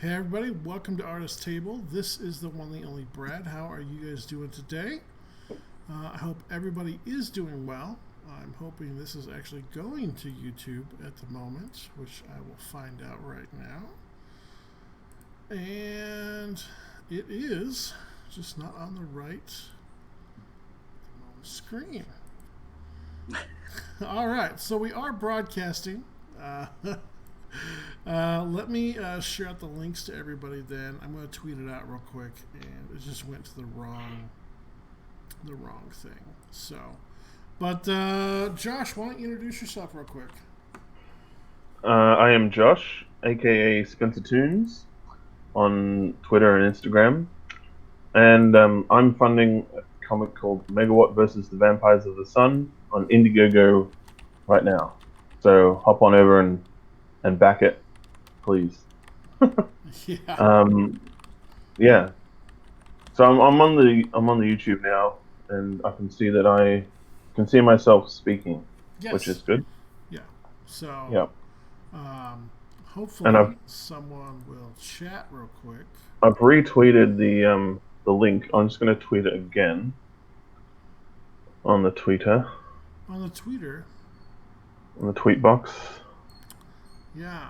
Hey everybody, welcome to Artist Table. This is the one and only Brad. How are you guys doing today? I hope everybody is doing well. I'm hoping this is actually going to YouTube at the moment, which I will find out right now. And it is, just not on the right screen. All right, so we are broadcasting. Let me share out the links to everybody. Then I'm going to tweet it out real quick, and it just went to the wrong thing. So, but Josh, why don't you introduce yourself real quick? I am Josh, aka Spencer Toons, on Twitter and Instagram, and I'm funding a comic called Megawatt versus the Vampires of the Sun on Indiegogo right now. So hop on over and back it, please. Yeah. Yeah. So I'm on the YouTube now, and I can see that I can see myself speaking, which is Yes. good. Yeah. So, Yeah. um, And hopefully I've someone will chat real quick I've retweeted the link. I'm just going to tweet it again on the Twitter, on the Twitter. on the tweet box. Yeah.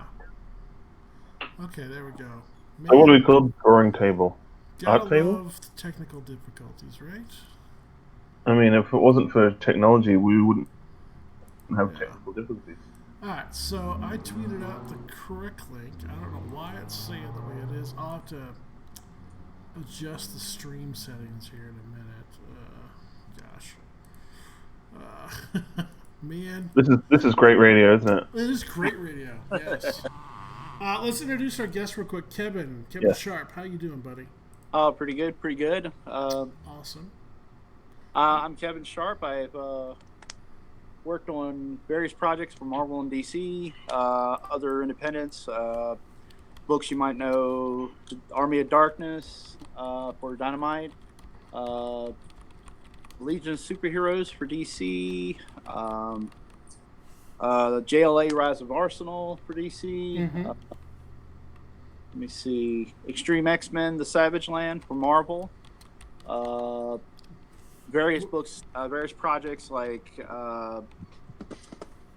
Okay, there we go. So what do Man, we call drawing table? gotta Art table? love the technical difficulties, right? I mean, if it wasn't for technology, we wouldn't have Yeah. technical difficulties. Alright, so I tweeted out the correct link. I don't know why it's saying the way it is. I'll have to adjust the stream settings here in a minute. Man, This is great radio, isn't it? it is great radio. Yes. Let's introduce our guest real quick, Kevin Yes. Sharpe. How you doing, buddy? Pretty good, pretty good. Awesome. I'm Kevin Sharpe. I've worked on various projects for Marvel and DC, other independents, books you might know, Army of Darkness for Dynamite, Legion of Superheroes for DC, JLA Rise of Arsenal for DC. Mm-hmm. Let me see, Extreme X-Men: The Savage Land for Marvel. Various books, various projects like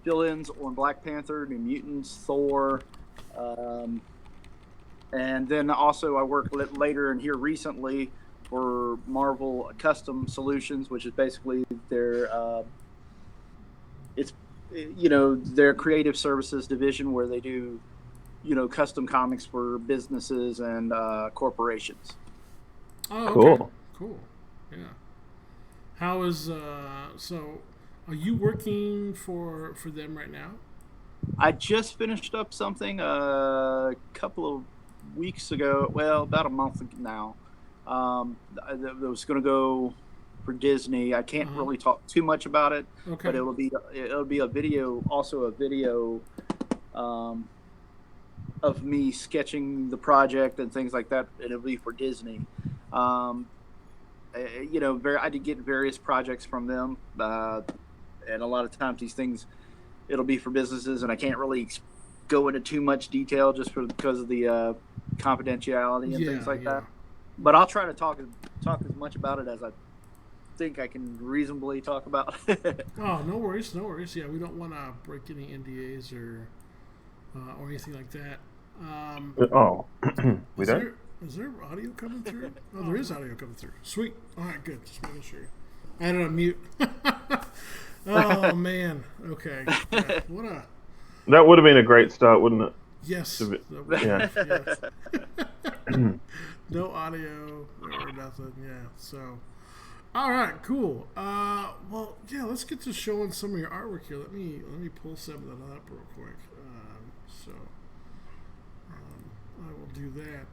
fill-ins on Black Panther, New Mutants, Thor, and then also I worked later and here recently for Marvel Custom Solutions, which is basically their their creative services division where they do custom comics for businesses and corporations. Oh, okay. Cool. Cool. Yeah. How is so? Are you working for them right now? I just finished up something a couple of weeks ago. Well, about a month now. That was going to go for Disney. I can't really talk too much about it, Okay. but it'll be a video, also a video of me sketching the project and things like that. And it'll be for Disney. I did get various projects from them, and a lot of times these things, it'll be for businesses, and I can't really go into too much detail because of the confidentiality and things like that. But I'll try to talk as much about it as I think I can reasonably talk about. Oh, no worries, no worries. Yeah, we don't want to break any NDAs or anything like that. Oh, we don't. Is there audio coming through? Oh, there is audio coming through. Sweet. All right, good. Just making sure. I had it on mute. Oh man. Okay. Yeah, what a That would have been a great start, wouldn't it? yes. Yeah. Yes. No audio or nothing. Yeah. So, all right, cool. Well, yeah. Let's get to showing some of your artwork here. Let me pull some of that up real quick. I will do that.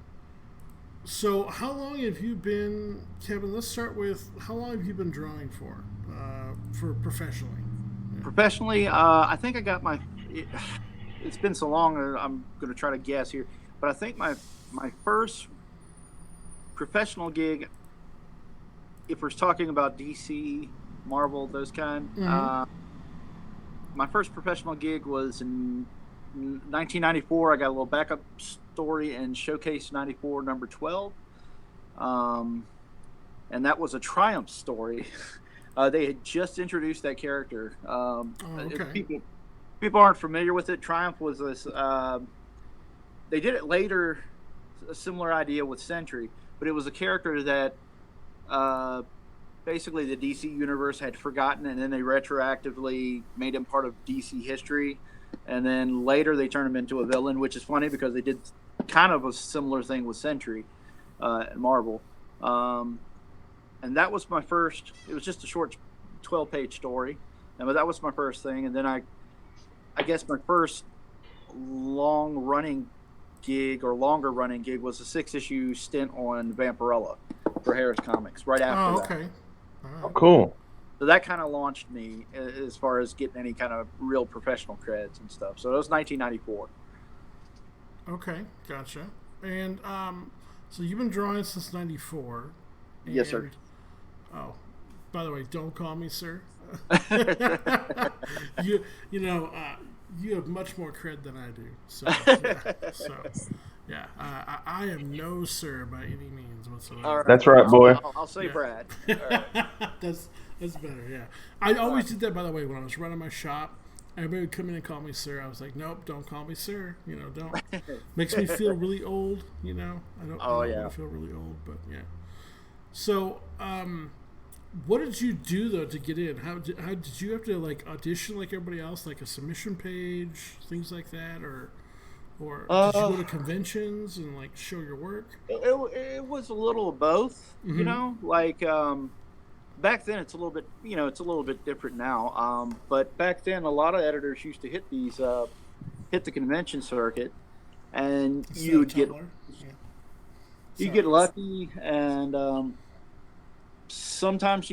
So, how long have you been, Kevin? Let's start with how long have you been drawing for professionally? Yeah. Professionally, I think I got it's been so long. I'm going to try to guess here, but I think my first professional gig, if we're talking about DC, Marvel, those kind, my first professional gig was in 1994, I got a little backup story in Showcase 94, number 12. And that was a Triumph story. They had just introduced that character. People aren't familiar with it. Triumph was this. They did it later, a similar idea with Sentry, but it was a character that basically the DC universe had forgotten, and then they retroactively made him part of DC history. And then later they turned him into a villain, which is funny because they did kind of a similar thing with Sentry at Marvel. And that was my first. It was just a short 12-page story, but that was my first thing. And then I guess my first longer running gig was a 6-issue stint on Vampirella for Harris Comics right after that. Okay. Oh, cool. So that kind of launched me as far as getting any kind of real professional creds and stuff. So that was 1994. Okay, gotcha. And so you've been drawing since '94. Yes, sir. Oh, by the way, don't call me sir. You have much more cred than I do. I am no sir by any means whatsoever. All right. That's right, boy. I'll say Brad. All right. That's better. Yeah, I always did that. By the way, when I was running my shop, everybody would come in and call me sir. I was like, nope, don't call me sir. Don't. Makes me feel really old. I don't want to feel really old, but yeah. So, what did you do though to get in? How did you have to like audition like everybody else, like a submission page, things like that, or did you go to conventions and like show your work? It was a little of both, like back then it's a little bit different now. But back then a lot of editors used to hit the convention circuit, and you get lucky, and sometimes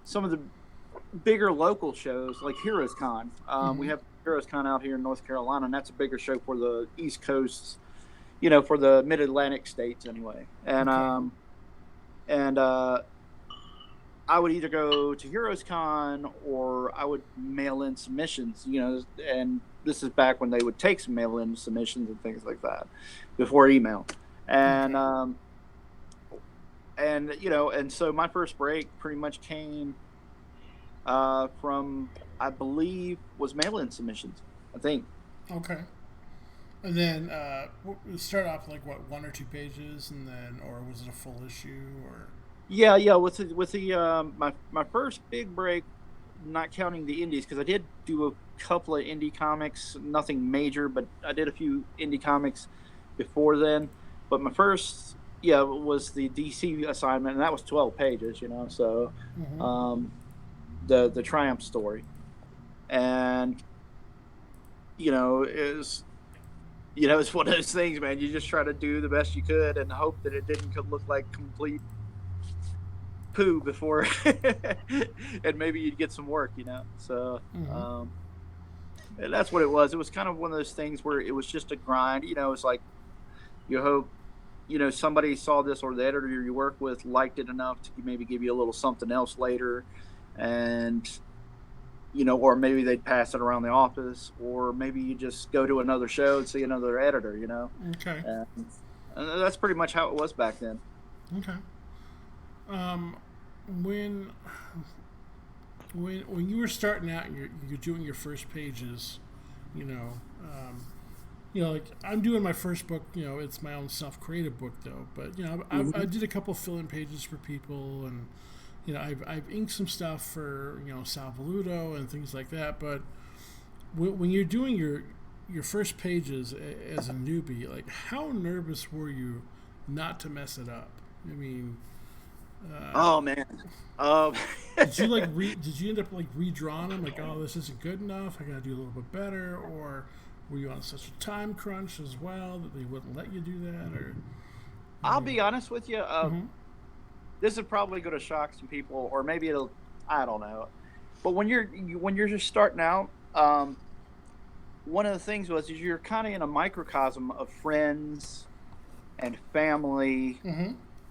some of the bigger local shows like Heroes Con. We have Heroes Con out here in North Carolina, and that's a bigger show for the East Coast, for the Mid-Atlantic states anyway. And I would either go to Heroes Con or I would mail in submissions, and this is back when they would take some mail in submissions and things like that before email. And and so my first break pretty much came from, I believe, was mail-in submissions, I think. Okay. And then start off like what, 1 or 2 pages, and then, or was it a full issue, or? Yeah. With the my first big break, not counting the indies, because I did do a couple of indie comics, nothing major, but I did a few indie comics before then. But my first, was the DC assignment, and that was 12 pages, So, the Triumph story, and it's one of those things, man. You just try to do the best you could and hope that it didn't look like complete poo before, and maybe you'd get some work, So, and that's what it was. It was kind of one of those things where it was just a grind. It's like you hope, somebody saw this, or the editor you work with liked it enough to maybe give you a little something else later, and or maybe they'd pass it around the office, or maybe you just go to another show and see another editor, Okay. And that's pretty much how it was back then. Okay. When you were starting out and you're doing your first pages, like I'm doing my first book, it's my own self-created book though, but I did a couple fill-in pages for people, and I've inked some stuff for Sal Valuto and things like that. But when you're doing your first pages as a newbie, like how nervous were you not to mess it up? I mean, oh man, did you did you end up like redrawing them? Like, oh, this isn't good enough, I gotta do a little bit better, or were you on such a time crunch as well that they wouldn't let you do that? Or I'll be honest with you. This is probably going to shock some people, or maybe it'll, I don't know. But when you're just starting out, one of the things is you're kind of in a microcosm of friends and family,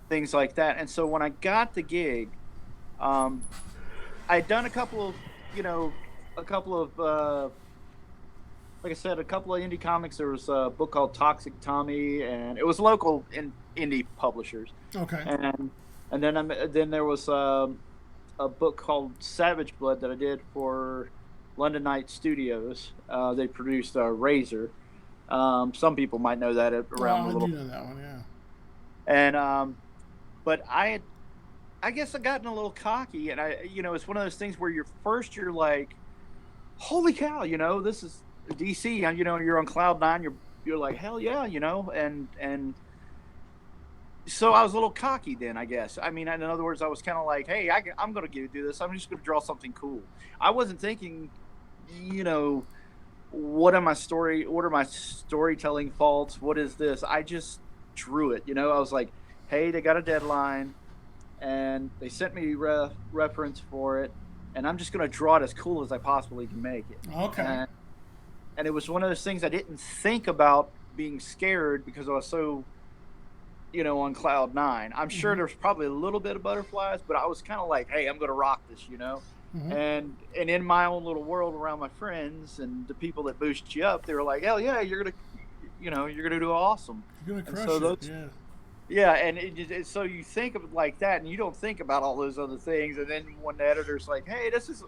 things like that. And so when I got the gig, I'd done a couple of like I said, a couple of indie comics. There was a book called Toxic Tommy, and it was local indie publishers. Okay. And then there was a book called Savage Blood that I did for London Night Studios. They produced Razor. Some people might know that around I the little. do know that one, yeah. And but I guess I gotten a little cocky, and it's one of those things where you're like, holy cow, this is DC, and you're on cloud nine, you're like, hell yeah, and so I was a little cocky then, I guess. I mean, in other words, I was kind of like, hey, I'm going to do this. I'm just going to draw something cool. I wasn't thinking, what are my storytelling faults? What is this? I just drew it. I was like, hey, they got a deadline, and they sent me reference for it, and I'm just going to draw it as cool as I possibly can make it. Okay. And it was one of those things I didn't think about being scared because I was so, on cloud nine. I'm sure there's probably a little bit of butterflies, but I was kind of like, hey, I'm going to rock this, And in my own little world around my friends and the people that boost you up, they were like, hell yeah, you're going to do awesome. You're going to crush it, yeah. Yeah, and so you think of it like that, and you don't think about all those other things. And then when the editor's like, hey, this is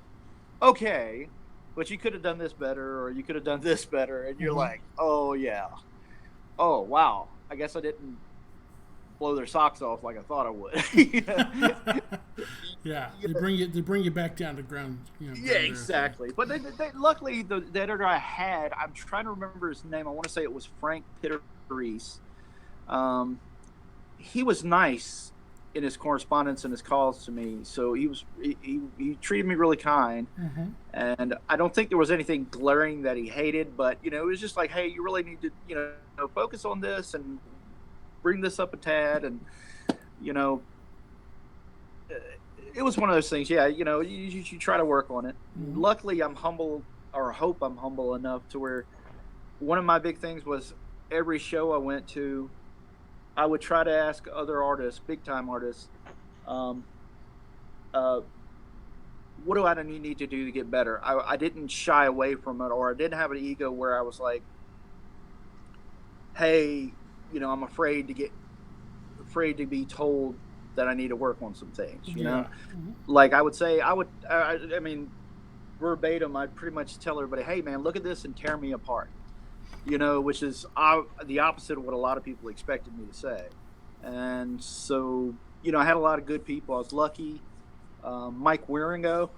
okay, but you could have done this better, or you could have done this better. And you're like, oh, yeah. Oh, wow. I guess I didn't blow their socks off like I thought I would. Yeah, they bring you back down to ground. Yeah, exactly. But they luckily, the editor I had, I'm trying to remember his name. I want to say it was Frank Pitteries. He was nice in his correspondence and his calls to me. So he treated me really kind. And I don't think there was anything glaring that he hated, but it was just like, hey, you really need to focus on this and bring this up a tad. And it was one of those things. Yeah, you try to work on it. Luckily, I'm humble, or hope I'm humble enough to where one of my big things was every show I went to, I would try to ask other artists, big time artists, what do I need to do to get better? I didn't shy away from it, or I didn't have an ego where I was like, hey, I'm afraid to be told that I need to work on some things, Like I would say, I mean, verbatim, I'd pretty much tell everybody, hey man, look at this and tear me apart. Which is the opposite of what a lot of people expected me to say. And so, I had a lot of good people. I was lucky. Mike Wieringo,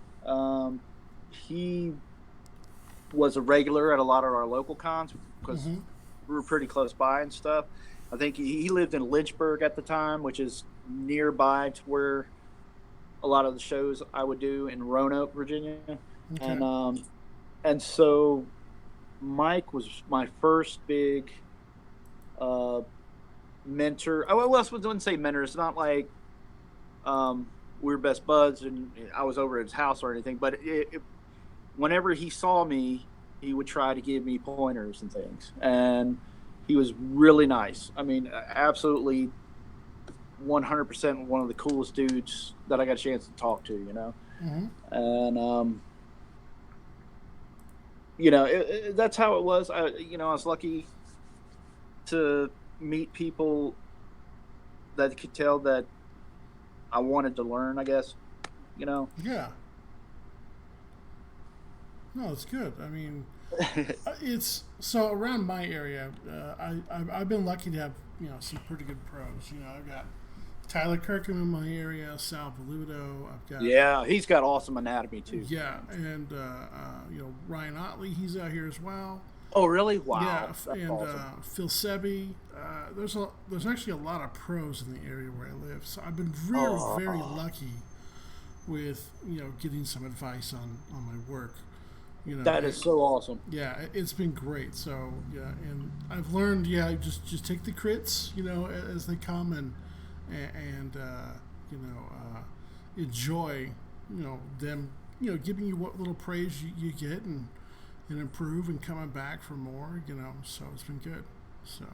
he was a regular at a lot of our local cons because we were pretty close by and stuff. I think he lived in Lynchburg at the time, which is nearby to where a lot of the shows I would do in Roanoke, Virginia. Okay. And so Mike was my first big mentor. I wouldn't say mentor. It's not like we were best buds and I was over at his house or anything. But whenever he saw me, he would try to give me pointers and things. And he was really nice. I mean, absolutely 100% one of the coolest dudes that I got a chance to talk to, And that's how it was. I was lucky to meet people that could tell that I wanted to learn, I guess, Yeah. No, it's good. I mean, it's so around my area. I've been lucky to have some pretty good pros. I've got Tyler Kirkham in my area, Sal Valuto. I've got he's got awesome anatomy too. Yeah, and Ryan Otley, he's out here as well. Oh really? Wow. Yeah, that's and awesome. Phil Sebi. There's actually a lot of pros in the area where I live, so I've been very lucky with getting some advice on my work. That is so awesome. Yeah, it's been great. So yeah, and I've learned just take the crits as they come and enjoy them giving you what little praise you get and improve and coming back for more. So it's been good. So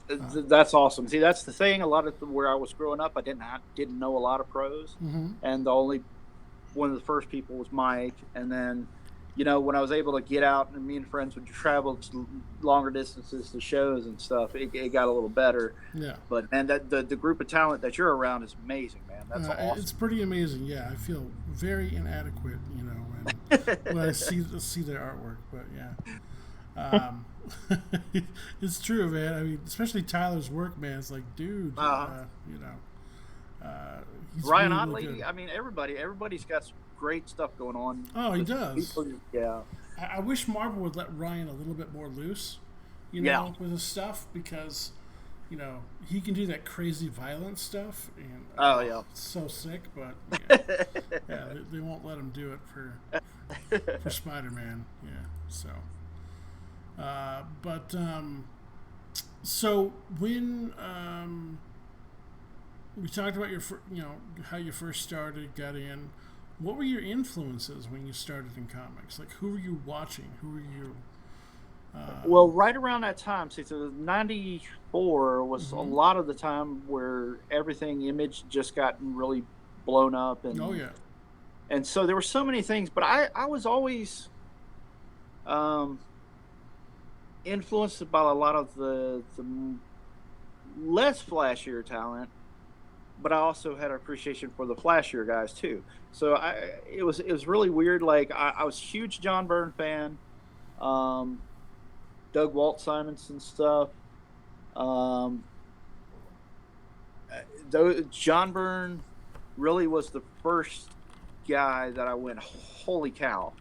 that's awesome. See, that's the thing. A lot of where I was growing up, I didn't know a lot of pros, and one of the first people was Mike, and then when I was able to get out and me and friends would travel to longer distances to shows and stuff, it got a little better. Yeah. But man, the group of talent that you're around is amazing, man. That's awesome. It's pretty amazing. Yeah, I feel very inadequate, when I see their artwork. But yeah, it's true, man. I mean, especially Tyler's work, man. It's like, dude, he's Ryan really, Otley. really good. I mean, everybody's got some great stuff going on. Oh, he does. Yeah. I wish Marvel would let Ryan a little bit more loose, with his stuff, because, he can do that crazy violent stuff, and it's so sick. But they won't let him do it for Spider-Man. Yeah, so. So when we talked about how you first started, got in. What were your influences when you started in comics? Like, who were you watching? Who were you? Well, right around that time, so 94 was a lot of the time where everything Image just gotten really blown up, and and so there were so many things. But I was always influenced by a lot of the less flashier talent, but I also had an appreciation for the flashier guys too. So it was really weird. Like I was a huge John Byrne fan, Doug Walt Simonson stuff. John Byrne really was the first guy that I went, holy cow.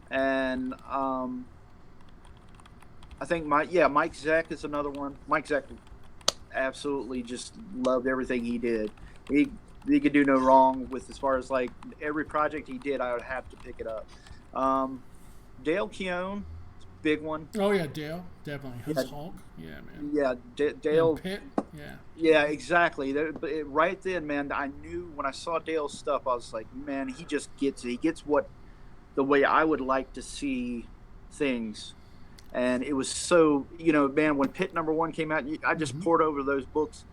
And I think Mike Zeck is another one. Mike Zeck absolutely just loved everything he did. He could do no wrong with, as far as like every project he did, I would have to pick it up. Dale Keown, big one. Oh yeah, Dale, definitely. His Hulk, yeah, man. Yeah, Dale. And Pitt, yeah. Yeah, exactly. Right then, man, I knew when I saw Dale's stuff, I was like, man, he just gets it. He gets the way I would like to see things. And it was so, man, when Pitt #1 came out, I just poured over those books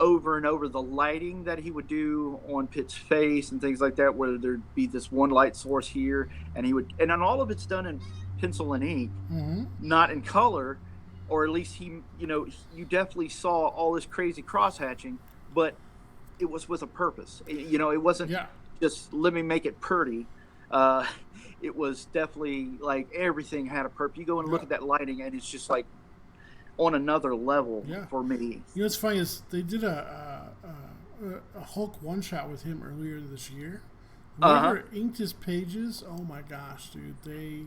over and over. The lighting that he would do on Pitt's face and things like that, where there'd be this one light source here, and then all of it's done in pencil and ink, not in color, or at least you definitely saw all this crazy cross hatching, but it was with a purpose. It wasn't just let me make it pretty. It was definitely like everything had a purpose. You go and look at that lighting, and it's just like on another level for me. What's funny is they did a Hulk one-shot with him earlier this year. Whoever inked his pages, oh my gosh, dude, they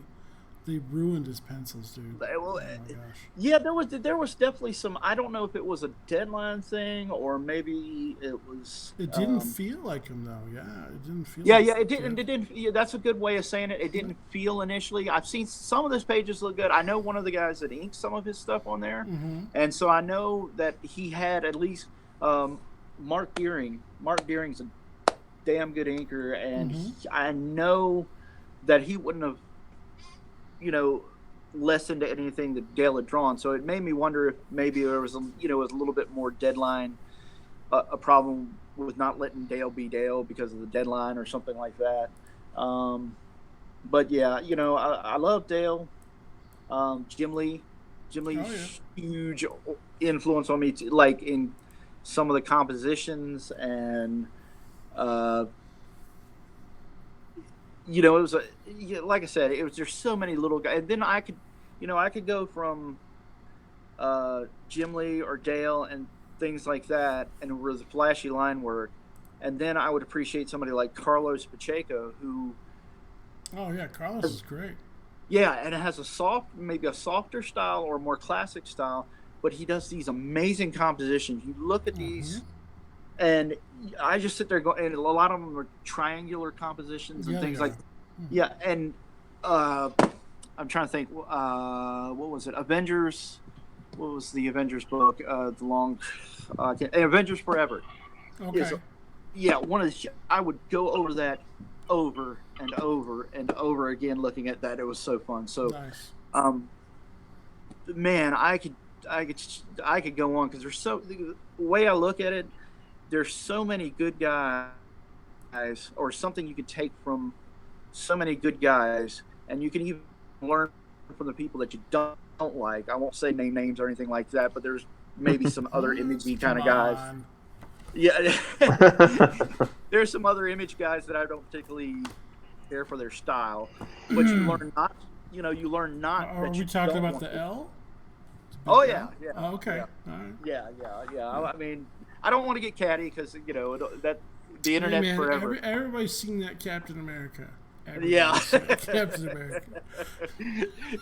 ruined his pencils, dude. Well, oh my gosh. Yeah, there was definitely some. I don't know if it was a deadline thing or maybe it was. It didn't feel like him though. Yeah, it didn't feel. Yeah, like it didn't. It didn't. Yeah, that's a good way of saying it. It didn't feel initially. I've seen some of those pages look good. I know one of the guys that inked some of his stuff on there, and so I know that he had at least Mark Deering. Mark Deering's a damn good inker, and I know that he wouldn't have, lessened anything that Dale had drawn. So it made me wonder if maybe there was a little bit more deadline, a problem with not letting Dale be Dale because of the deadline or something like that. But yeah, I love Dale. Jim Lee's huge influence on me, like in some of the compositions, and it was like I said, there's so many little guys, and then I could go from Jim Lee or Dale and things like that, and with the flashy line work, and then I would appreciate somebody like Carlos Pacheco, who. Oh yeah, Carlos is great. Yeah, and it has maybe a softer style or a more classic style, but he does these amazing compositions. You look at these. And I just sit there going, and a lot of them are triangular compositions and things like, and I'm trying to think, what was it? Avengers. What was the Avengers book? The long, Avengers Forever. Okay. One of the. I would go over that over and over and over again, looking at that. It was so fun. So, nice. Man, I could go on because the way I look at it. There's so many good guys, or something you could take from so many good guys and you can even learn from the people that you don't like. I won't say name names or anything like that, but there's maybe some other imagey kind of guys. Yeah, there's some other image guys that I don't particularly care for their style, but you learn not. You learn not. Are we talking about the L? Oh yeah. Oh, okay. Yeah. All right. Yeah. I mean, I don't want to get catty because that the internet's forever. Everybody's seen that Captain America. Yeah. Captain America.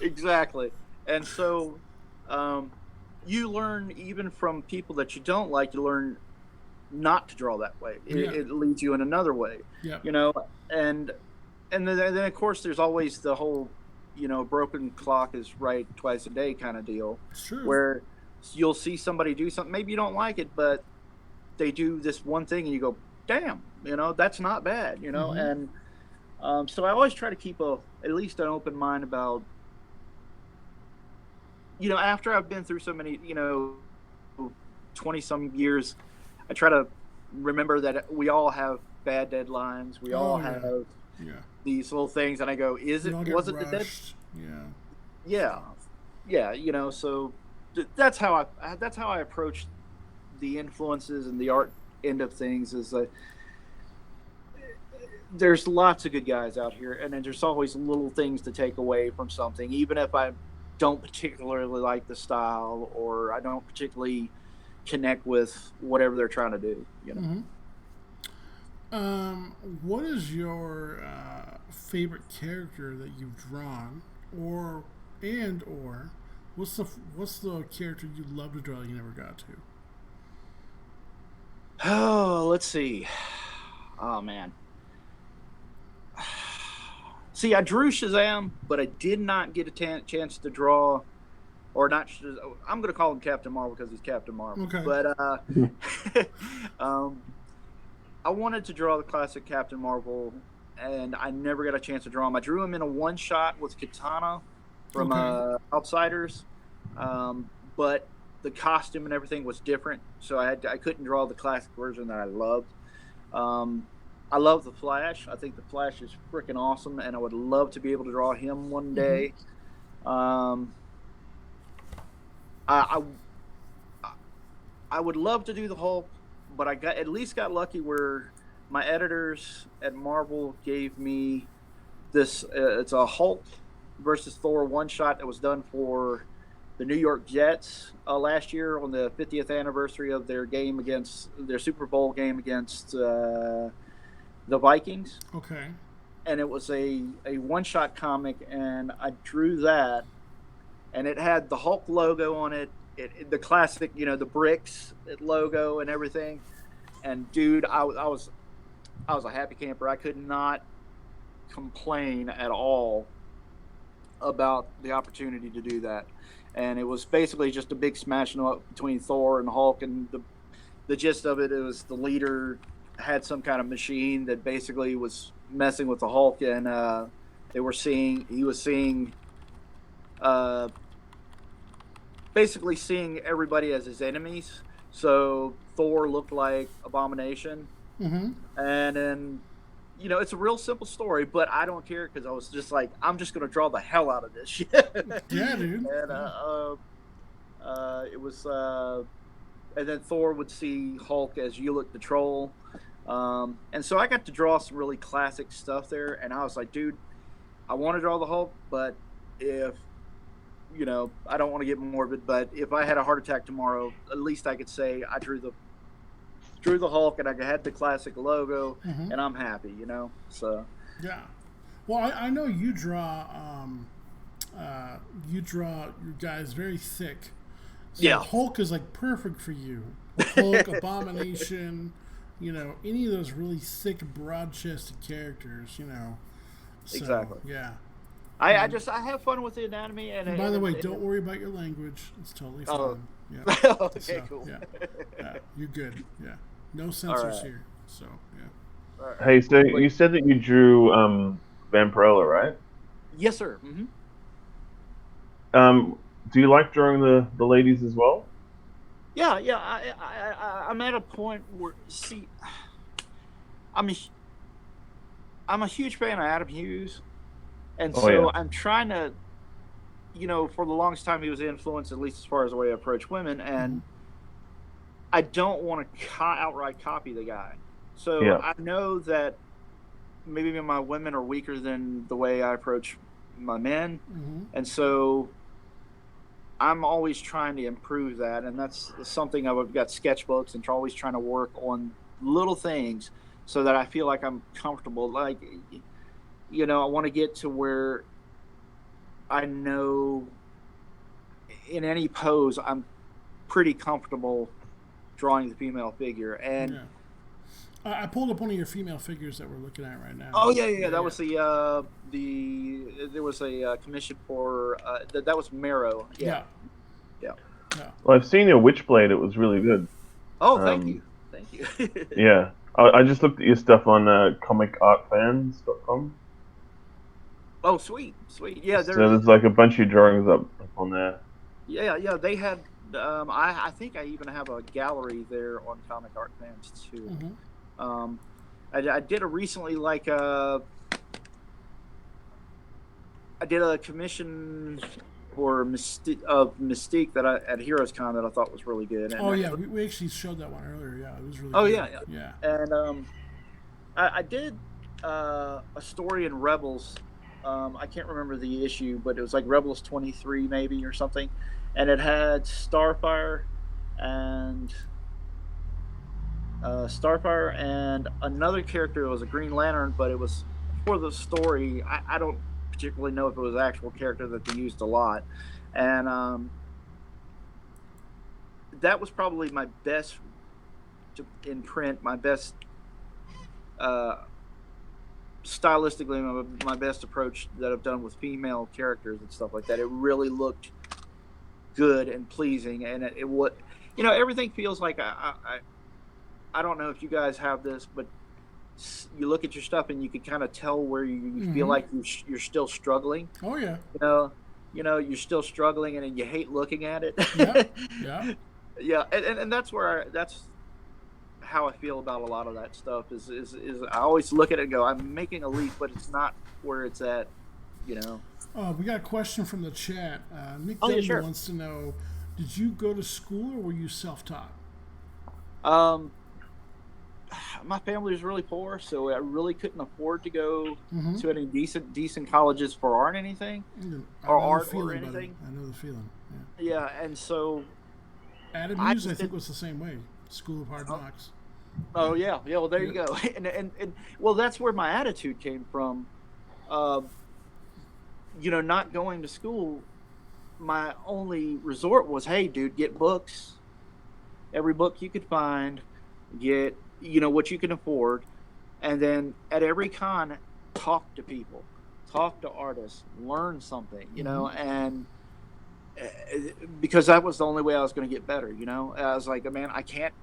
Exactly. And so, you learn even from people that you don't like. You learn not to draw that way. It leads you in another way. Yeah. And then of course there's always the whole, broken clock is right twice a day kind of deal. It's true. Where you'll see somebody do something, maybe you don't like it, but they do this one thing and you go, damn, that's not bad, Mm-hmm. And so I always try to keep at least an open mind about, after I've been through so many, 20 some years, I try to remember that we all have bad deadlines. We all have these little things, and I go, was it the dead? Yeah. So that's how I approach the influences and the art end of things. Is there's lots of good guys out here, and then there's always little things to take away from something, even if I don't particularly like the style or I don't particularly connect with whatever they're trying to do. Mm-hmm. What is your favorite character that you've drawn, or what's the character you'd love to draw that you never got to? Oh, let's see. Oh man. See, I drew Shazam, but I did not get a chance to draw, or not. I'm going to call him Captain Marvel because he's Captain Marvel. Okay. But I wanted to draw the classic Captain Marvel, and I never got a chance to draw him. I drew him in a one-shot with Katana from Outsiders, but the costume and everything was different, so I couldn't draw the classic version that I loved. I love the Flash. I think the Flash is freaking awesome, and I would love to be able to draw him one day. I would love to do the Hulk, but I at least got lucky where my editors at Marvel gave me this. It's a Hulk versus Thor one shot that was done for the New York Jets last year on the 50th anniversary of their Super Bowl game against the Vikings. Okay. And it was a one-shot comic, and I drew that, and it had the Hulk logo on it, the classic, the bricks logo and everything. And dude, I was a happy camper. I could not complain at all about the opportunity to do that. And it was basically just a big smashing up between Thor and Hulk, and the gist of it was the leader had some kind of machine that basically was messing with the Hulk, and he was seeing basically seeing everybody as his enemies. So Thor looked like Abomination, mm-hmm. and then it's a real simple story, but I don't care because I was just like, I'm just going to draw the hell out of this shit. Yeah, dude. And it was, and then Thor would see Hulk as Ulick the Troll. And so I got to draw some really classic stuff there, and I was like, dude, I want to draw the Hulk, but if, I don't want to get morbid, but if I had a heart attack tomorrow, at least I could say I drew the Hulk and I had the classic logo, mm-hmm. and I'm happy, so. Yeah. Well, I know you draw your guys very thick. So yeah. Hulk is like perfect for you. Hulk, Abomination, any of those really thick, broad-chested characters, So, exactly. Yeah. I have fun with the anatomy. And by the way, don't worry about your language. It's totally fine. Oh. Yeah. Okay, cool. Yeah, you're good. Yeah. No censors here. So, yeah. Right. Hey, so you said that you drew Vampirella, right? Yes, sir. Mm-hmm. Do you like drawing the ladies as well? Yeah. I'm at a point where, I'm a huge fan of Adam Hughes, And Oh yeah. so I'm trying to, for the longest time he was an influence, at least as far as the way I approach women, and I don't want to outright copy the guy. So Yeah. I know that maybe my women are weaker than the way I approach my men, and so I'm always trying to improve that, and that's something I've got sketchbooks and always trying to work on little things so that I feel like I'm comfortable. Like, I want to get to where I know in any pose I'm pretty comfortable drawing the female figure. And I pulled up one of your female figures that we're looking at right now. oh yeah. That was there was a commission for that was Marrow. Yeah. Well, I've seen your Witchblade. It was really good. Oh, thank you. Yeah. I just looked at your stuff on comicartfans.com. Oh, sweet. Yeah, So there's like a bunch of drawings up on there. Yeah. They had. I think I even have a gallery there on Comic Art Fans too. I did a recently I did a commission for Mystique that at Heroes Con that I thought was really good. And we actually showed that one earlier. Yeah, it was really. Oh good. Yeah. And I did a story in Rebels. I can't remember the issue, but it was like Rebels 23 maybe or something, and it had Starfire and another character. It was a Green Lantern, but it was for the story. I don't particularly know if it was an actual character that they used a lot, and that was probably my best in print, my best stylistically, my best approach that I've done with female characters and stuff like that. It really looked good and pleasing, and it would, everything feels like I don't know if you guys have this, but you look at your stuff and you can kind of tell where you feel like you're still struggling. Oh yeah. You're still struggling, and you hate looking at it. Yeah. And that's that's how I feel about a lot of that stuff. Is I always look at it and go, I'm making a leap, but it's not where it's at. We got a question from the chat. Nick Sure. wants to know: did you go to school or were you self-taught? My family was really poor, so I really couldn't afford to go to any decent colleges for art or anything, or anything. Buddy. I know the feeling. Yeah, and so Adam Hughes, I think, was the same way. School of Hard Knocks. Oh yeah. Well, there you go. And well, that's where my attitude came from. Not going to school. My only resort was, hey, dude, get books. Every book you could find, get what you can afford, and then at every con, talk to people, talk to artists, learn something, and because that was the only way I was going to get better. I was like, man, I can't,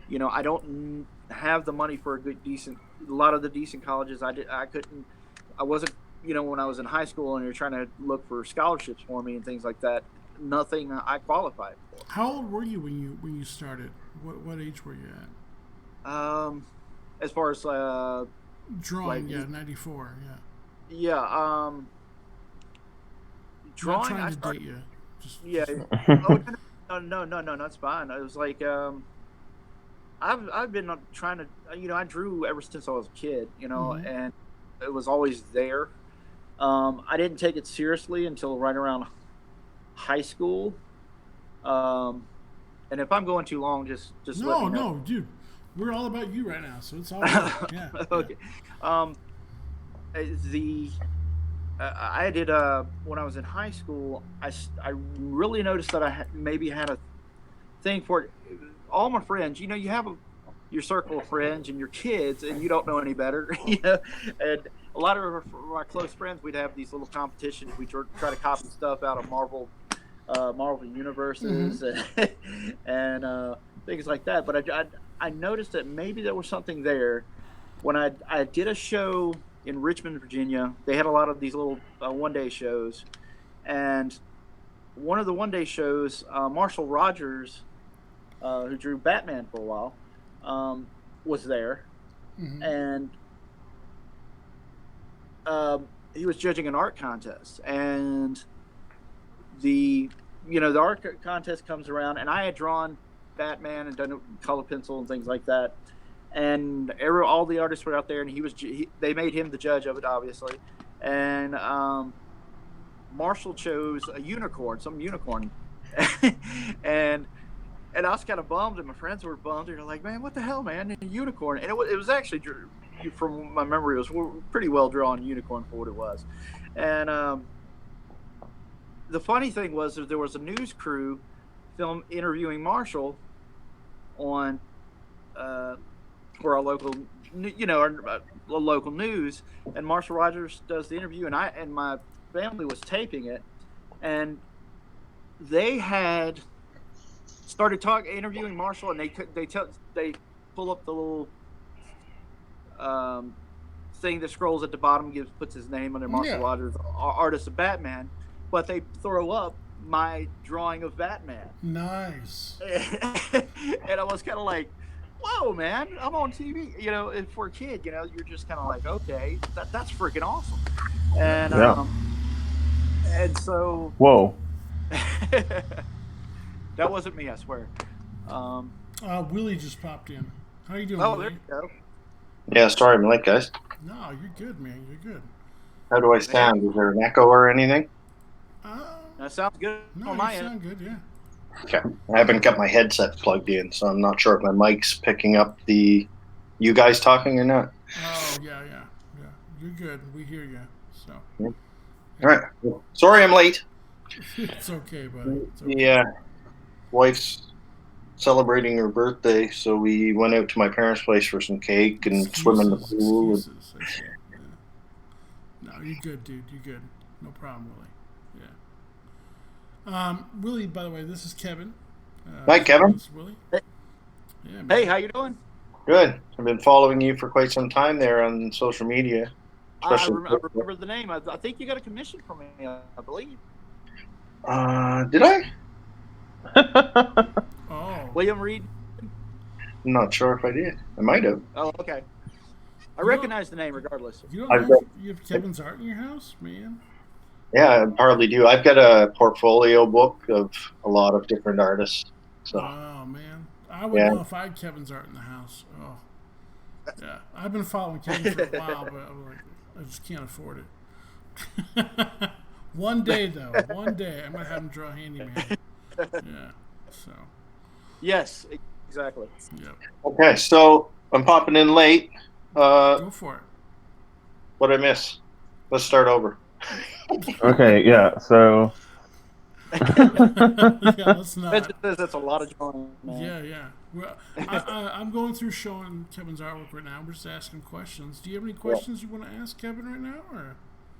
I don't have the money for a lot of the decent colleges. I wasn't, when I was in high school and you're trying to look for scholarships for me and things like that, nothing I qualified for. How old were you when you started? What age were you at? As far as drawing, 94, drawing. I'm not trying to date you. Just No, that's fine. It was like I've been trying to, I drew ever since I was a kid, and it was always there. I didn't take it seriously until right around high school. And if I'm going too long, just let me know. No, dude. We're all about you right now, so it's all good. Yeah. Okay. I did when I was in high school. I really noticed that I maybe had a thing for it. All my friends, you have your circle of friends and your kids, and you don't know any better. And a lot of my close friends, we'd have these little competitions. We try to copy stuff out of Marvel universes and things like that. But I noticed that maybe there was something there when I did a show in Richmond, Virginia. They had a lot of these little one-day shows, and one of the one-day shows, Marshall Rogers, who drew Batman for a while, was there, and he was judging an art contest, and the art contest comes around, and I had drawn Batman and done it with color pencil and things like that, and all the artists were out there, and they made him the judge of it, obviously, and Marshall chose a unicorn, some unicorn, and I was kind of bummed, and my friends were bummed. They're like, "Man, what the hell, man? A unicorn!" And it was actually, from my memory, it was pretty well drawn unicorn for what it was. And the funny thing was that there was a news crew interviewing Marshall on for our local, our local news, and Marshall Rogers does the interview, and my family was taping it, and they had started interviewing Marshall, and they pull up the little thing that scrolls at the bottom, puts his name under Marshall Rogers, artist of Batman, but they throw up my drawing of Batman. Nice. And I was kind of like, whoa, man, I'm on TV. And for a kid, you're just kind of like, okay, that's freaking awesome. And and so Whoa. that wasn't me, I swear. Willie just popped in. How you doing, Oh, Willie? there you go. Yeah, sorry I'm late, guys. No, you're good, man. You're good. How do I sound? Is there an echo or anything? That sounds good No, on you my end. sound good, yeah. Okay. I haven't got my headset plugged in, so I'm not sure if my mic's picking up you guys talking or not. Oh, yeah. You're good. We hear you. So. Yeah. All right. Well, sorry I'm late. It's okay, buddy. It's okay. Yeah. Wife's celebrating her birthday, so we went out to my parents' place for some cake and swim in the pool. Excuses. Yeah. No, you're good, dude. You're good. No problem, Willie. Yeah. Willie, by the way, this is Kevin. Hi, Kevin. This is Willie. Hey. Yeah, man. Hey, how you doing? Good. I've been following you for quite some time there on social media. I remember the name. I think you got a commission from me, I believe. Did I? Oh. William Reid? I'm not sure if I did. I might have. Oh, okay. I recognize the name regardless. You I've don't you have Kevin's art in your house, man? Yeah, I partly do. I've got a portfolio book of a lot of different artists. So Oh, man. I would know if I had Kevin's art in the house. Oh. Yeah. I've been following Kevin for a while, but I'm like, I just can't afford it. One day, though. One day, I'm going to have him draw Handyman. Yeah. So. Yes, exactly. Yep. okay, so I'm popping in late. Go for it. What did I miss? Let's start over. Okay, yeah, so Yeah, let's not. That's a lot of drawing, man. Yeah. Well, I'm going through showing Kevin's artwork right now. We're just asking questions. Do you have any questions you want to ask Kevin right now,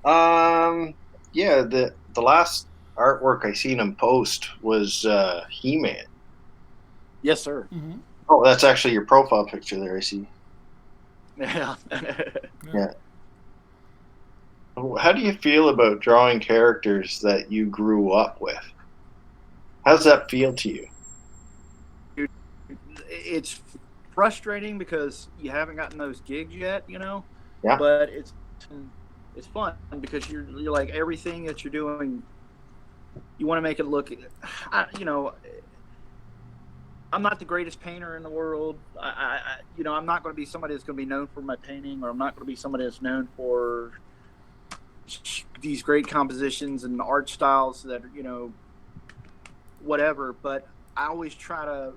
or? Yeah, the last artwork I seen him post was He-Man. Yes, sir. Mm-hmm. Oh, that's actually your profile picture there, I see. Yeah. Yeah. How do you feel about drawing characters that you grew up with? How's that feel to you? It's frustrating because you haven't gotten those gigs yet, Yeah. But it's fun because you're like everything that you're doing. You want to make it look, I'm not the greatest painter in the world. I'm not going to be somebody that's going to be known for my painting, or I'm not going to be somebody that's known for these great compositions and art styles that are, whatever. But I always try to,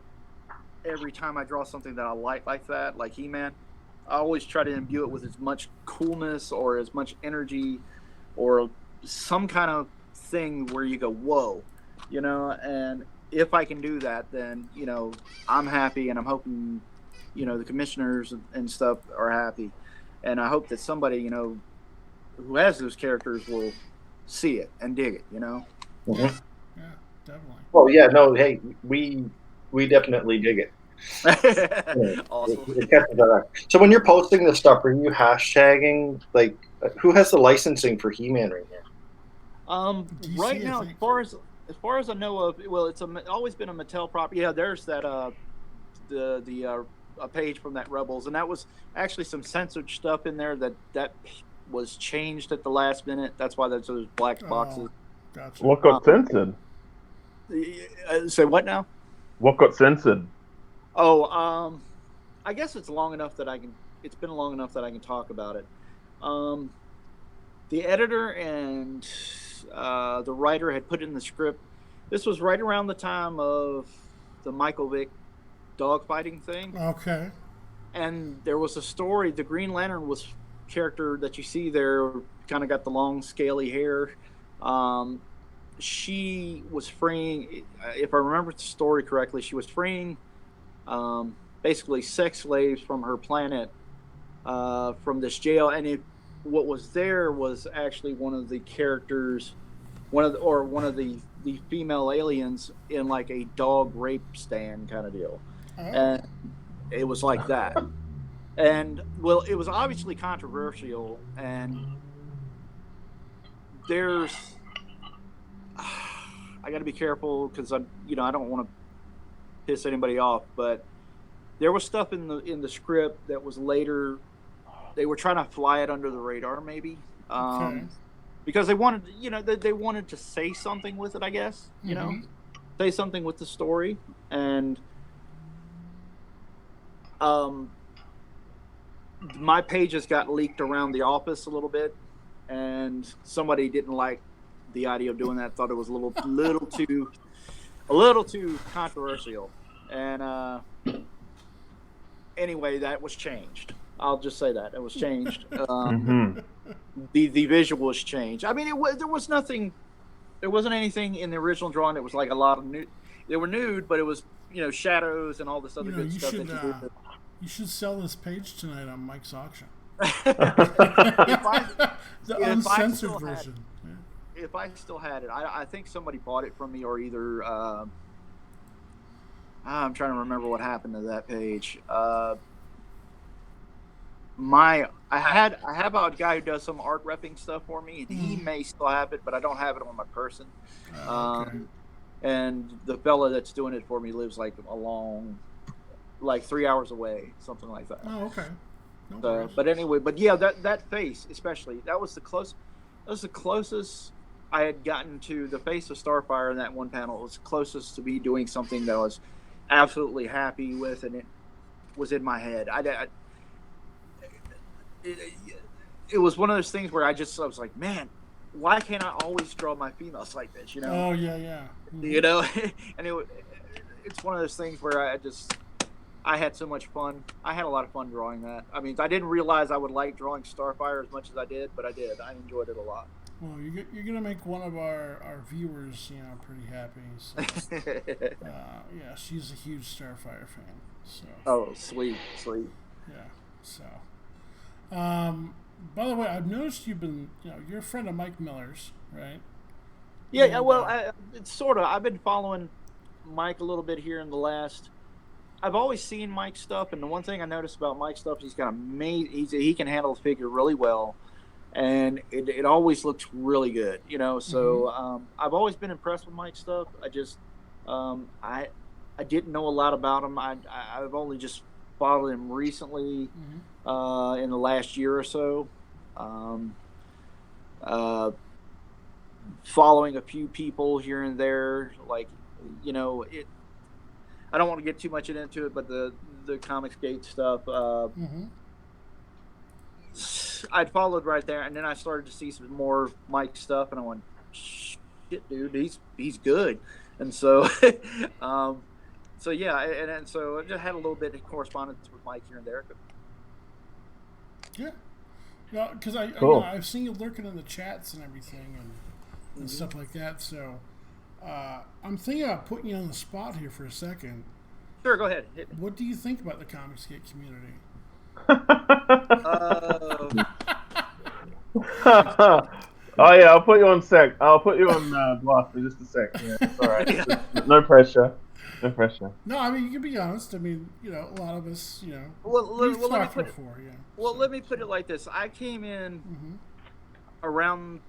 every time I draw something that I like that, like He-Man, I always try to imbue it with as much coolness or as much energy or some kind of thing where you go, whoa, and if I can do that, then, I'm happy, and I'm hoping, the commissioners and stuff are happy. And I hope that somebody, who has those characters will see it and dig it, Mm-hmm. Yeah, definitely. Oh yeah, no, hey, we definitely dig it. Awesome. So when you're posting this stuff, are you hashtagging, like, who has the licensing for He-Man right now? DC, Right now, I think. as far as I know of, well, it's always been a Mattel property. Yeah, there's that a page from that Rebels, and that was actually some censored stuff in there that was changed at the last minute. That's why there's those black boxes. Gotcha. What got censored? Say what now? What got censored? Oh, I guess it's long enough that I can. It's been long enough that I can talk about it. The editor and the writer had put in the script. This was right around the time of the Michael Vick dogfighting thing. Okay. And there was a story. The Green Lantern character that you see there, kind of got the long, scaly hair. She was freeing, if I remember the story correctly, she was freeing basically sex slaves from her planet from this jail. And what was there was actually one of the characters, one of the female aliens in like a dog rape stand kind of deal. Oh. And it was like that. And well, it was obviously controversial, and there's I got to be careful because I don't want to piss anybody off, but there was stuff in the script that was later they were trying to fly it under the radar, maybe. Okay. Because they wanted, they wanted to say something with it, I guess, say something with the story. And my pages got leaked around the office a little bit, and somebody didn't like the idea of doing that, thought it was a little too controversial. And anyway, that was changed. I'll just say that it was changed. The visual was changed. I mean, there wasn't anything in the original drawing that was like a lot of nude. They were nude, but it was shadows and all this other good stuff that you did. You should sell this page tonight on Mike's auction. The uncensored version. If I still had it, I think somebody bought it from me, or either I'm trying to remember what happened to that page. I have a guy who does some art repping stuff for me, and he may still have it, but I don't have it on my person. Okay. And the fella that's doing it for me lives like 3 hours away, something like that. Oh, okay. No but anyway, but yeah, that face especially, that was the closest I had gotten to the face of Starfire in that one panel. It was closest to me doing something that I was absolutely happy with, and it was in my head. It was one of those things where I was like, man, why can't I always draw my females like this? Oh yeah. Mm-hmm. And it's one of those things where I had so much fun. I had a lot of fun drawing that. I mean, I didn't realize I would like drawing Starfire as much as I did, but I did. I enjoyed it a lot. Well, you're gonna make one of our viewers, pretty happy. So, yeah, she's a huge Starfire fan. So. Oh, sweet. Yeah. So. By the way, I've noticed you've been, you're a friend of Mike Miller's, right? Yeah. Well, it's sort of. I've been following Mike a little bit here in the last. I've always seen Mike's stuff, and the one thing I noticed about Mike's stuff, he's got he can handle a figure really well, and it always looks really good, So I've always been impressed with Mike's stuff. I just I didn't know a lot about him. I've only just followed him recently, in the last year or so. Following a few people here and there, like I don't want to get too much into it, but the Comicsgate stuff, I'd followed right there, and then I started to see some more Mike stuff, and I went, shit, dude, he's good. And so, so yeah, and so I just had a little bit of correspondence with Mike here and there. Yeah, because I've seen you lurking in the chats and everything, and stuff like that. So. I'm thinking about putting you on the spot here for a second. Sure, go ahead. What do you think about the Comicsgate community? Oh yeah, I'll put you on sec. I'll put you on blast for just a sec. Yeah, it's all right. Yeah. No pressure. No, I mean, you can be honest. I mean, a lot of us, we've talked before. Yeah. Well, let me put it like this. I came in around.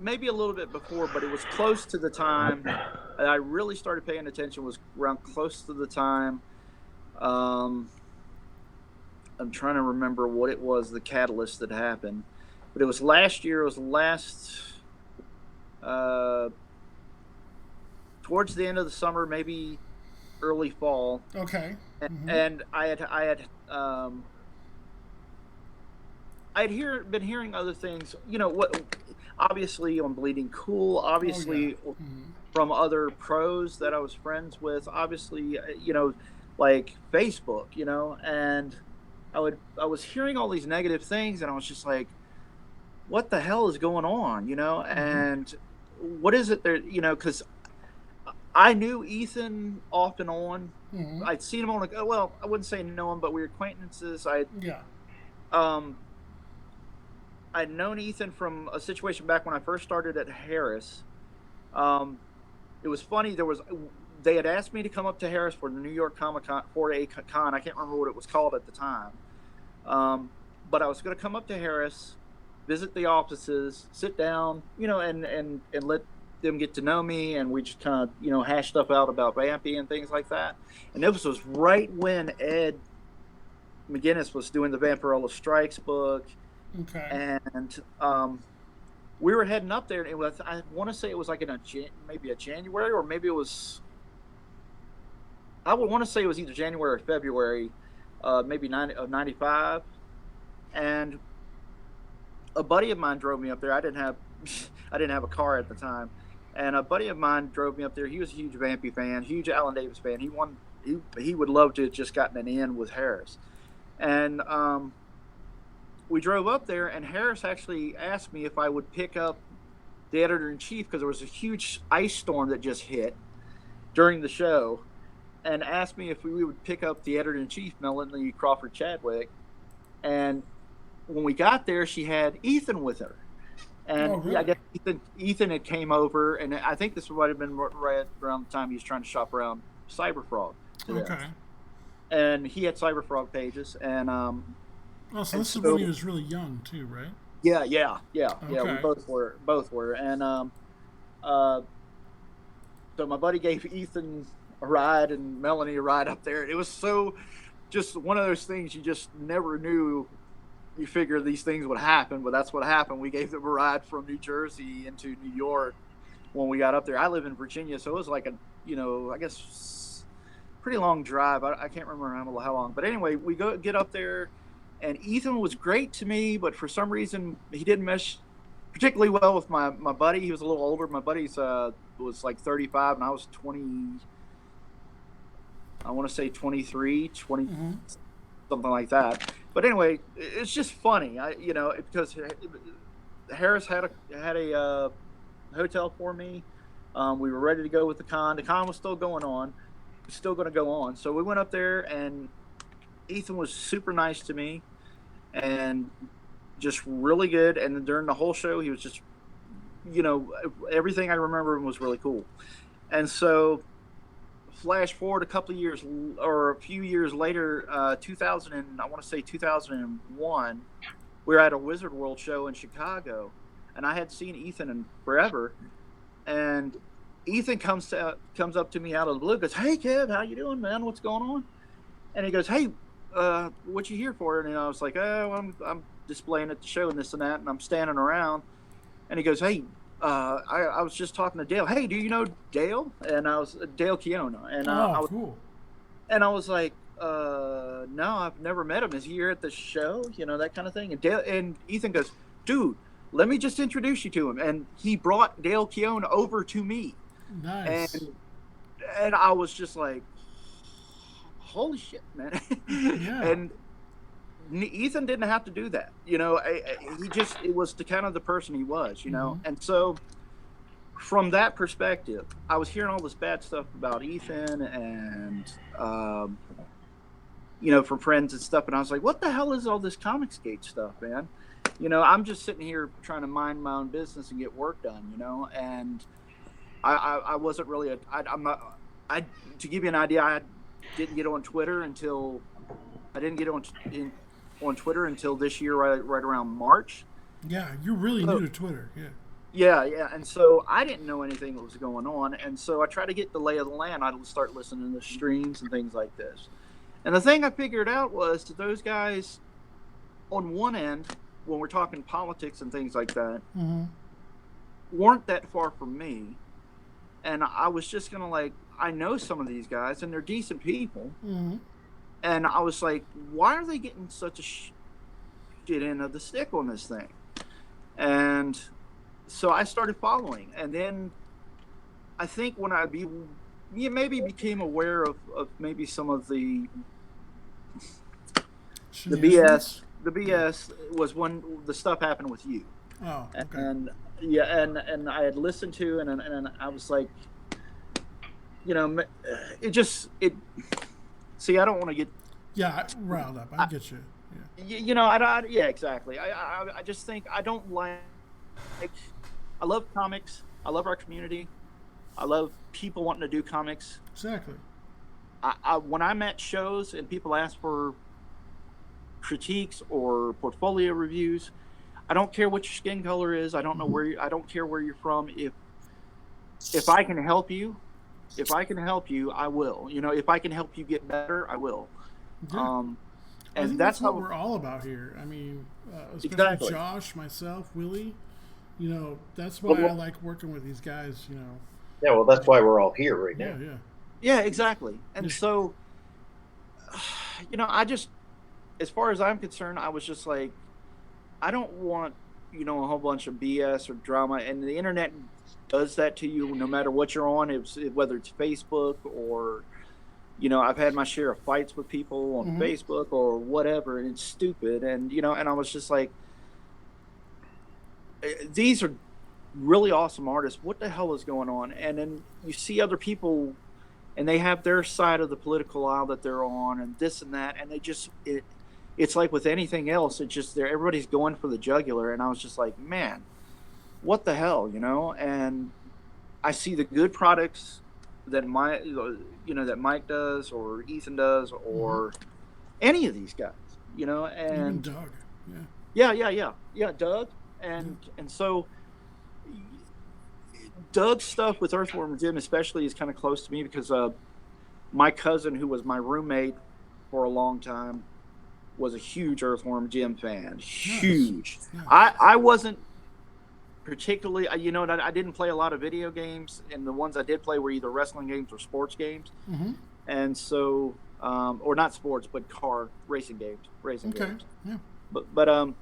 Maybe a little bit before, but it was close to the time that I really started paying attention. Was around close to the time. I'm trying to remember what it was, the catalyst that happened. but it was last year. It was towards the end of the summer, maybe early fall. Okay. Mm-hmm. And been hearing other things, what, obviously on Bleeding Cool, obviously from other pros that I was friends with, obviously, like Facebook, and I was hearing all these negative things, and I was just like, what the hell is going on, and what is it there, because I knew Ethan off and on. I'd seen him on well, I wouldn't say know him, but we were acquaintances. I'd known Ethan from a situation back when I first started at Harris. It was funny. They had asked me to come up to Harris for the New York Comic Con, for a con. I can't remember what it was called at the time. But I was going to come up to Harris, visit the offices, sit down, and let them get to know me, and we just kind of, hash stuff out about Vampy and things like that. And this was right when Ed McGinnis was doing the Vampirella Strikes book. Okay. And we were heading up there, and I want to say it was like in maybe a January, or maybe it was, I would want to say it was either January or February, maybe 95. And a buddy of mine drove me up there. I didn't have a car at the time. And a buddy of mine drove me up there. He was a huge Vampy fan, huge Alan Davis fan. He would love to have just gotten an in with Harris. And we drove up there, and Harris actually asked me if I would pick up the editor-in-chief, because there was a huge ice storm that just hit during the show, and asked me if we would pick up the editor-in-chief, Melanie Crawford Chadwick. And when we got there, she had Ethan with her. And really? I guess Ethan had came over, and I think this might have been right around the time he was trying to shop around Cyberfrog. Okay. And he had Cyberfrog pages, and so this is when he was really young too, right? Yeah. Okay. We both were, and so my buddy gave Ethan a ride and Melanie a ride up there. It was so just one of those things you just never knew. You figure these things would happen, but that's what happened. We gave them a ride from New Jersey into New York when we got up there. I live in Virginia, so it was like I guess pretty long drive. I can't remember how long, but anyway, we get up there, and Ethan was great to me, but for some reason he didn't mesh particularly well with my buddy. He was a little older. My buddy's was like 35, and I was 20. I want to say 23, 20, something like that. But anyway, it's just funny, because Harris had a hotel for me. We were ready to go with the con. The con was still going on, still going to go on. So we went up there, and Ethan was super nice to me, and just really good. And then during the whole show, he was just, everything I remember was really cool. And so, flash forward a few years later, I want to say 2001, we were at a Wizard World show in Chicago, and I had seen Ethan in forever, and Ethan comes up to me out of the blue, goes, "Hey Kev, how you doing, man? What's going on?" And he goes, "Hey, what you here for?" And I was like, "Oh, I'm displaying at the show and this and that," and I'm standing around. And he goes, "Hey, I was just talking to Dale. Hey, do you know Dale?" And I was Dale Keona. And cool. And I was like, "No, I've never met him. Is he here at the show?" That kind of thing. And Ethan goes, "Dude, let me just introduce you to him." And he brought Dale Keona over to me. Nice. And I was just like, "Holy shit, man!" Yeah. And Ethan didn't have to do that, it was the kind of the person he was, And so from that perspective, I was hearing all this bad stuff about Ethan and, from friends and stuff. And I was like, what the hell is all this Comicsgate stuff, man? I'm just sitting here trying to mind my own business and get work done, and I wasn't really, to give you an idea, I didn't get on Twitter until this year, right around March. Yeah, you're really new to Twitter. Yeah. And so I didn't know anything that was going on, and so I tried to get the lay of the land. I'd start listening to streams and things like this. And the thing I figured out was that those guys, on one end, when we're talking politics and things like that, Mm-hmm. weren't that far from me. And I was just going to like, I know some of these guys and they're decent people. Mm-hmm. And I was like, why are they getting such a shit end of the stick on this thing? And so I started following. And then I think when maybe became aware of maybe some of the BS. The BS was when the stuff happened with you. Oh, okay. And and I had listened to and I was like, you know, See, I don't want to get riled up. I get you. Yeah. You know, yeah, exactly. I just think I don't like. I love comics. I love our community. I love people wanting to do comics. Exactly. When I'm at shows and people ask for critiques or portfolio reviews, I don't care what your skin color is. I don't know I don't care where you're from. If I can help you, I will. You know, if I can help you get better, I will. Yeah. And that's what we're all about here. I mean, especially exactly. Josh, myself, Willie. You know, that's why I like working with these guys. You know. Yeah, well, that's why we're all here right now. Yeah, exactly. And so, you know, as far as I'm concerned, I was just like, I don't want, you know, a whole bunch of BS or drama. And the internet does that to you no matter what you're on, whether it's Facebook or, you know, I've had my share of fights with people on Facebook or whatever, and it's stupid. And, you know, and I was just like, these are really awesome artists. What the hell is going on? And then you see other people and they have their side of the political aisle that they're on and this and that. And they just, it's like with anything else, it's just everybody's going for the jugular. And I was just like, man, what the hell, you know? And I see the good products that Mike does or Ethan does or any of these guys, you know, and even Doug. Yeah, Doug. And so Doug's stuff with Earthworm Jim especially is kind of close to me because my cousin, who was my roommate for a long time, was a huge Earthworm Jim fan. Huge. Nice. I wasn't particularly, you know, I didn't play a lot of video games, and the ones I did play were either wrestling games or sports games. And so, or not sports, but car racing games. Games. Yeah. But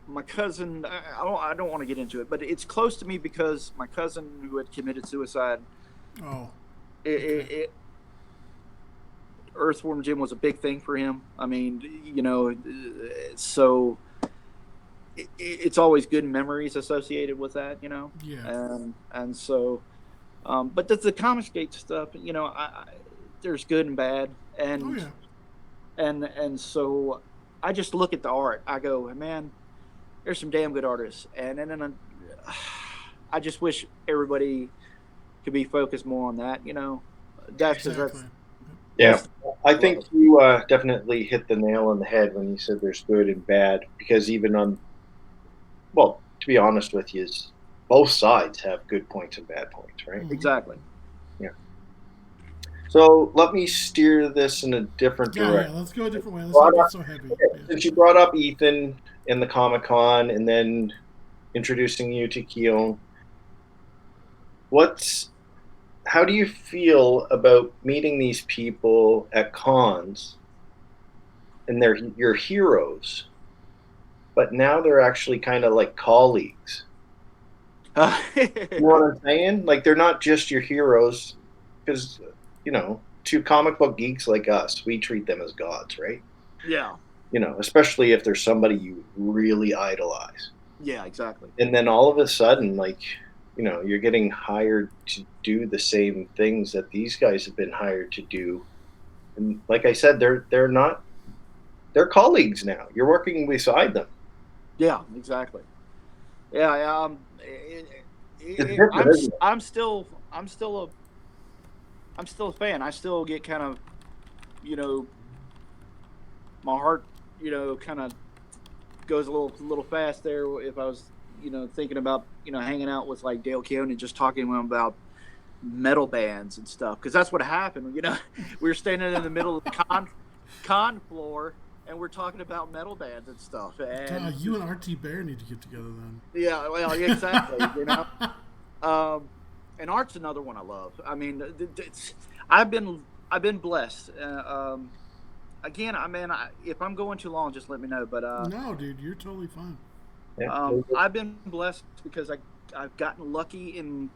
my cousin, I don't want to get into it, but it's close to me because my cousin who had committed suicide. Oh. Earthworm Jim was a big thing for him. I mean, you know, so it's always good memories associated with that, you know. Yeah. And so, but the Comicsgate stuff, you know, there's good and bad, and and so I just look at the art. I go, man, there's some damn good artists, and then I just wish everybody could be focused more on that, you know. Yeah, I think you definitely hit the nail on the head when you said there's good and bad, because even to be honest with you, both sides have good points and bad points, right? Exactly. Yeah. So let me steer this in a different direction. Yeah, let's go a different way. Let's not get so heavy. Okay. Yeah. Since you brought up Ethan in the Comic-Con and then introducing you to Keown, how do you feel about meeting these people at cons and they're your heroes, but now they're actually kind of like colleagues? You know what I'm saying? Like, they're not just your heroes, because, you know, to comic book geeks like us, we treat them as gods, right? Yeah. You know, especially if there's somebody you really idolize. Yeah, exactly. And then all of a sudden, like, you know, you're getting hired to do the same things that these guys have been hired to do. And like I said, they're colleagues now. You're working beside them. Yeah, exactly. Yeah, I'm still a fan. I still get kind of, you know, my heart, you know, kind of goes a little fast there if I was, you know, thinking about, you know, hanging out with like Dale Keown and just talking to him about metal bands and stuff, because that's what happened. You know, we were standing in the middle of the con floor, and we're talking about metal bands and stuff. And You and RT Bear need to get together then. yeah, well, exactly. And art's another one I love. I mean, I've been blessed. Again, if I'm going too long, just let me know. But no, dude, you're totally fine. Yeah. I've been blessed because I've gotten lucky in.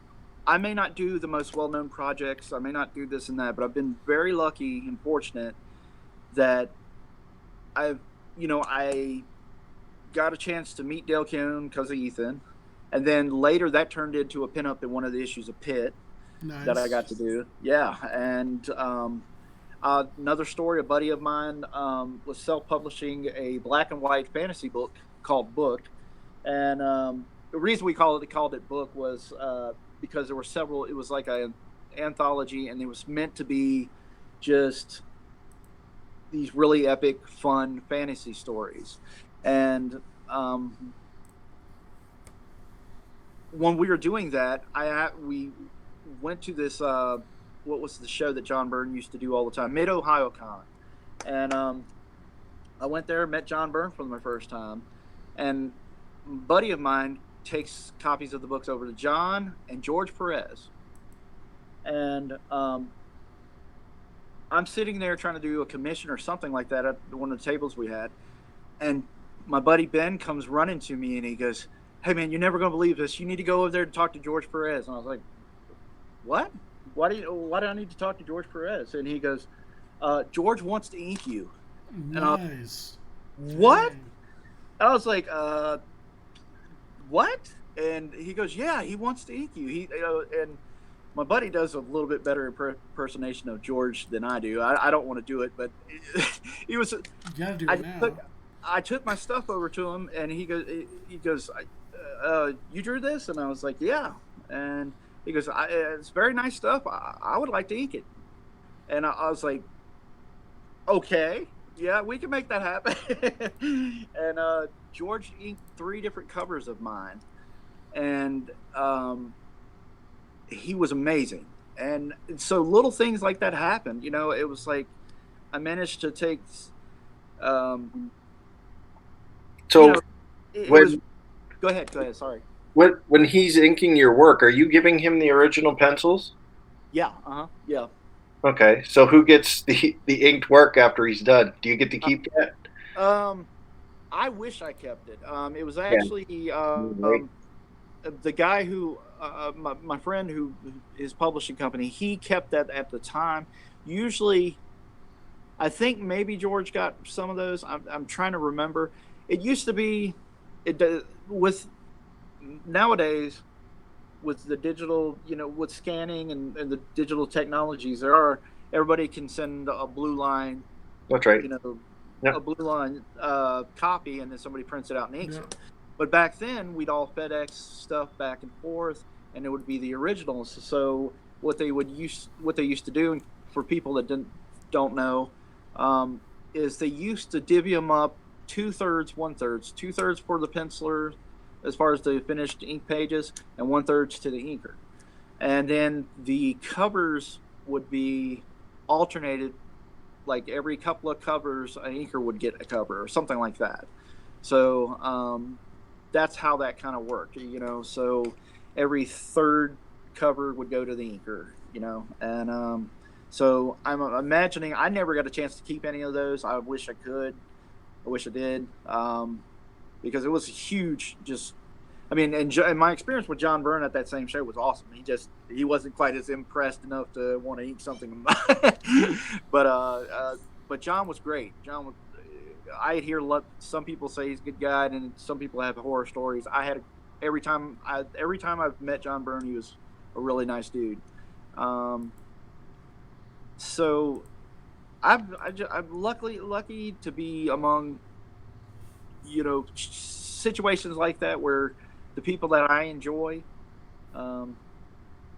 I may not do the most well-known projects. I may not do this and that, but I've been very lucky and fortunate that I got a chance to meet Dale Keown because of Ethan, and then later that turned into a pinup in one of the issues of Pit that I got to do. Yeah, and another story, a buddy of mine was self-publishing a black and white fantasy book called Book, and the reason we called it Book was because there were several. It was like an anthology, and it was meant to be just these really epic, fun fantasy stories. And when we were doing that, we went to this what was the show that John Byrne used to do all the time, Mid Ohio Con, and I went there, met John Byrne for my first time, and a buddy of mine takes copies of the books over to John and George Perez, and I'm sitting there trying to do a commission or something like that at one of the tables we had, and my buddy Ben comes running to me and he goes, "Hey man, you're never going to believe this. You need to go over there and talk to George Perez." And I was like, "What? Why do I need to talk to George Perez?" And he goes, "George wants to ink you." Nice. And what? And I was like, "What?" And he goes, "Yeah, he wants to ink you." And my buddy does a little bit better impersonation of George than I do. I don't want to do it, but he was. You gotta do it now. I took my stuff over to him, and he goes, "You drew this?" And I was like, "Yeah." And he goes, "It's very nice stuff. I would like to ink it." And I was like, "Okay, yeah, we can make that happen." And George inked 3 different covers of mine, and he was amazing. And so little things like that happened. It was like I managed to take. So go ahead. Sorry. When he's inking your work, are you giving him the original pencils? Yeah. Yeah. Okay. So who gets the inked work after he's done? Do you get to keep that? I wish I kept it. It was actually the guy who my friend who his publishing company. He kept that at the time. Usually, I think maybe George got some of those. I'm trying to remember. It used to be, with nowadays, with the digital, with scanning and the digital technologies, everybody can send a blue line. That's right. A blue line copy, and then somebody prints it out and inks it. But back then, we'd all FedEx stuff back and forth, and it would be the originals. So what they used to do, for people that don't know, is they used to divvy them up 2/3, 1/3. 2/3 for the penciler, as far as the finished ink pages, and 1/3 to the inker. And then the covers would be alternated, like every couple of covers, an inker would get a cover or something like that. So that's how that kind of worked, So every 3rd cover would go to the inker, And so I'm imagining I never got a chance to keep any of those. I wish I could. I wish I did, because it was huge. And my experience with John Byrne at that same show was awesome. He wasn't quite as impressed enough to want to ink something, but John was great. I hear some people say he's a good guy, and some people have horror stories. Every time I've met John Byrne, he was a really nice dude. So I'm lucky to be among, situations like that where the people that I enjoy,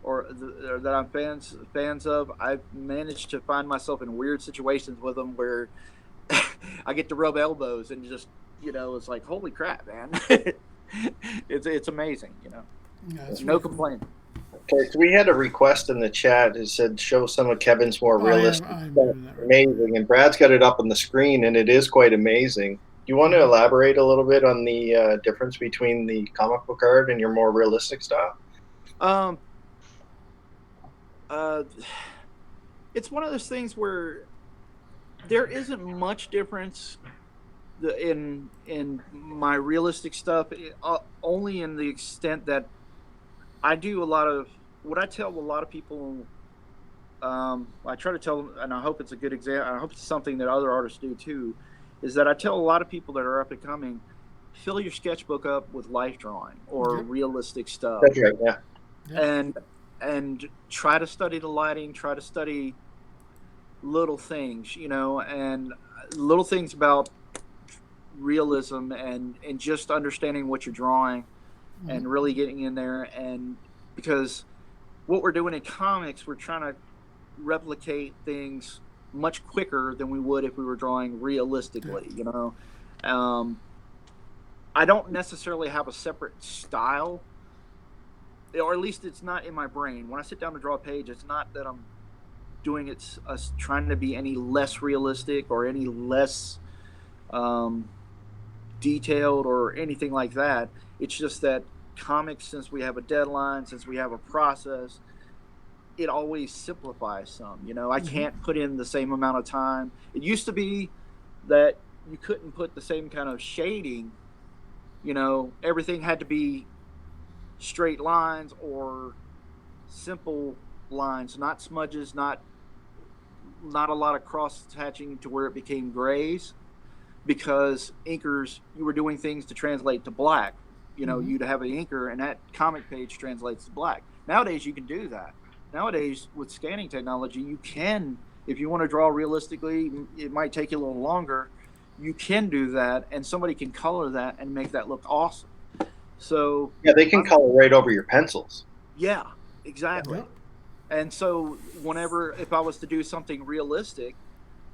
or that I'm fans of, I've managed to find myself in weird situations with them where I get to rub elbows and just, it's like, holy crap, man. It's amazing, Yeah, no complaining. Okay, so we had a request in the chat. It said show some of Kevin's more realistic I'm stuff. doing that right Amazing, and Brad's got it up on the screen, and it is quite amazing. Do you want to elaborate a little bit on the difference between the comic book art and your more realistic style? It's one of those things where there isn't much difference in my realistic stuff, only in the extent that I do a lot of what I tell a lot of people. I try to tell them, and I hope it's a good example. I hope it's something that other artists do too. Is that I tell a lot of people that are up and coming, fill your sketchbook up with life drawing or realistic stuff. That's right. Yeah. And try to study the lighting. Try to study little things, and little things about realism and just understanding what you're drawing and really getting in there. And because what we're doing in comics, we're trying to replicate things much quicker than we would if we were drawing realistically. I don't necessarily have a separate style, or at least it's not in my brain. When I sit down to draw a page, it's not that I'm doing it trying to be any less realistic or any less detailed or anything like that. It's just that comics, since we have a deadline, since we have a process, it always simplifies some. I can't put in the same amount of time. It used to be that you couldn't put the same kind of shading. Everything had to be straight lines or simple lines, not smudges, not a lot of cross hatching to where it became grays, because inkers, you were doing things to translate to black. You'd have an inker and that comic page translates to black. Nowadays you can do that. Nowadays with scanning technology, you can, if you want to draw realistically, it might take you a little longer, you can do that, and somebody can color that and make that look awesome. So yeah, they can color right over your pencils. Yeah, exactly. And so if I was to do something realistic,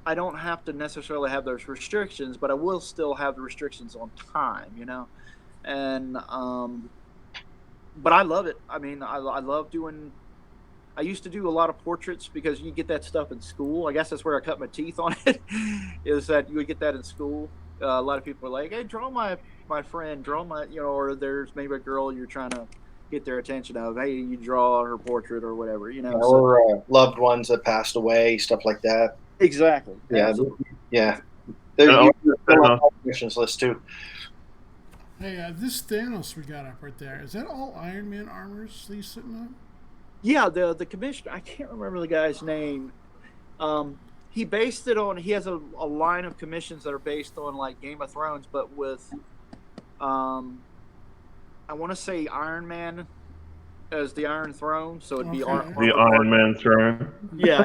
I don't have to necessarily have those restrictions, but I will still have the restrictions on time, and but I love it. I mean, I love doing. I used to do a lot of portraits because you get that stuff in school. I guess that's where I cut my teeth on it. Is that you would get that in school? A lot of people are like, "Hey, draw my friend, draw my," or there's maybe a girl you're trying to get their attention of. Hey, you draw her portrait or whatever, Or loved ones that passed away, stuff like that. Exactly. Yeah. Absolutely. Yeah. There's on my missions list too. Hey, this Thanos we got up right there, is that all Iron Man armors he's sitting on? Yeah, the commissioner, I can't remember the guy's name. He based it on, he has a line of commissions that are based on like Game of Thrones, but with, I want to say Iron Man as the Iron Throne, so it'd be the Iron Man throne. Yeah,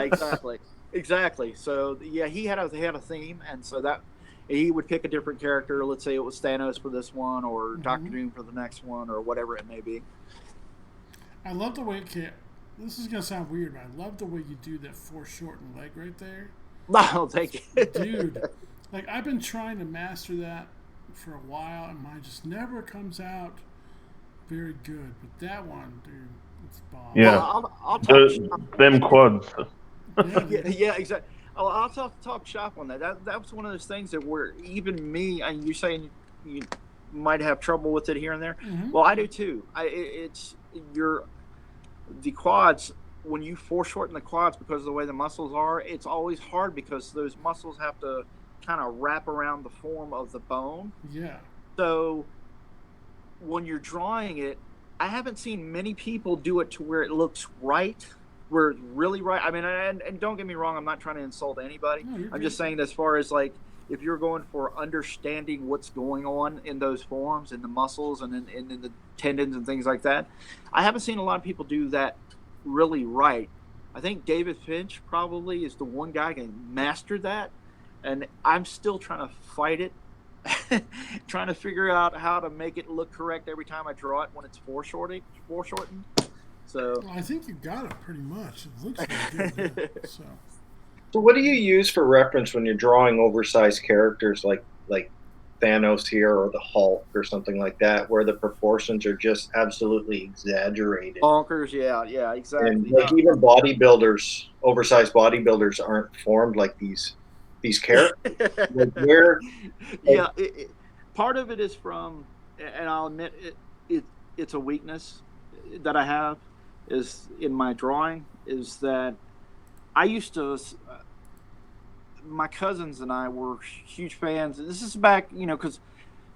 exactly. So yeah, he had a theme, and so that he would pick a different character. Let's say it was Thanos for this one, or Doctor Doom for the next one, or whatever it may be. I love the way this is gonna sound weird, but I love the way you do that foreshortened leg right there. No, thank you, dude. Like I've been trying to master that for a while, and mine just never comes out very good. But that one, dude, it's bomb. Yeah, well, I'll talk them quads. Yeah, exactly. I'll talk shop on that. That was one of those things that were even me. And you're saying you might have trouble with it here and there. Well, I do too. The quads, when you foreshorten the quads because of the way the muscles are, it's always hard because those muscles have to kind of wrap around the form of the bone. Yeah. So when you're drawing it, I haven't seen many people do it to where it looks right, where it's really right. I mean, and don't get me wrong, I'm not trying to insult anybody. No, I'm just saying, as far as like, if you're going for understanding what's going on in those forms and the muscles and in the tendons and things like that, I haven't seen a lot of people do that really right. I think David Finch probably is the one guy who can master that, and I'm still trying to fight it, trying to figure out how to make it look correct every time I draw it when it's foreshortened. So I think you got it pretty much. It looks really good. Yeah. So what do you use for reference when you're drawing oversized characters like Thanos here or the Hulk or something like that, where the proportions are just absolutely exaggerated. Bonkers, yeah, exactly. And like even bodybuilders, oversized bodybuilders aren't formed like these characters. Like where, Yeah, part of it is from, and I'll admit it's a weakness that I have, is in my drawing, is that I used to. My cousins and I were huge fans. This is back, because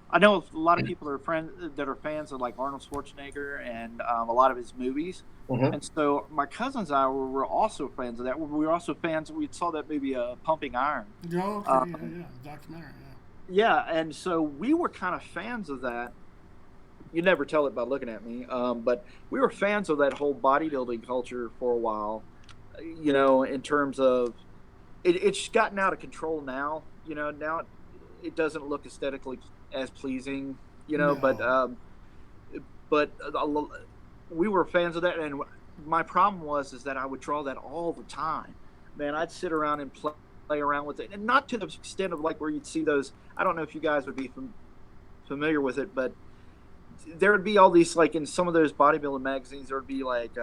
I know a lot of people are fans of like Arnold Schwarzenegger and a lot of his movies. Mhm. And so my cousins and I were also fans of that. We were also fans. We saw that movie, Pumping Iron. Oh, okay, yeah, documentary, Yeah, and so we were kind of fans of that. You never tell it by looking at me, but we were fans of that whole bodybuilding culture for a while. In terms of it's gotten out of control now. Now it doesn't look aesthetically as pleasing. No. But we were fans of that, and my problem is that I would draw that all the time. Man, I'd sit around and play around with it, and not to the extent of like where you'd see those. I don't know if you guys would be familiar with it, but there would be all these, like in some of those bodybuilding magazines, there would be like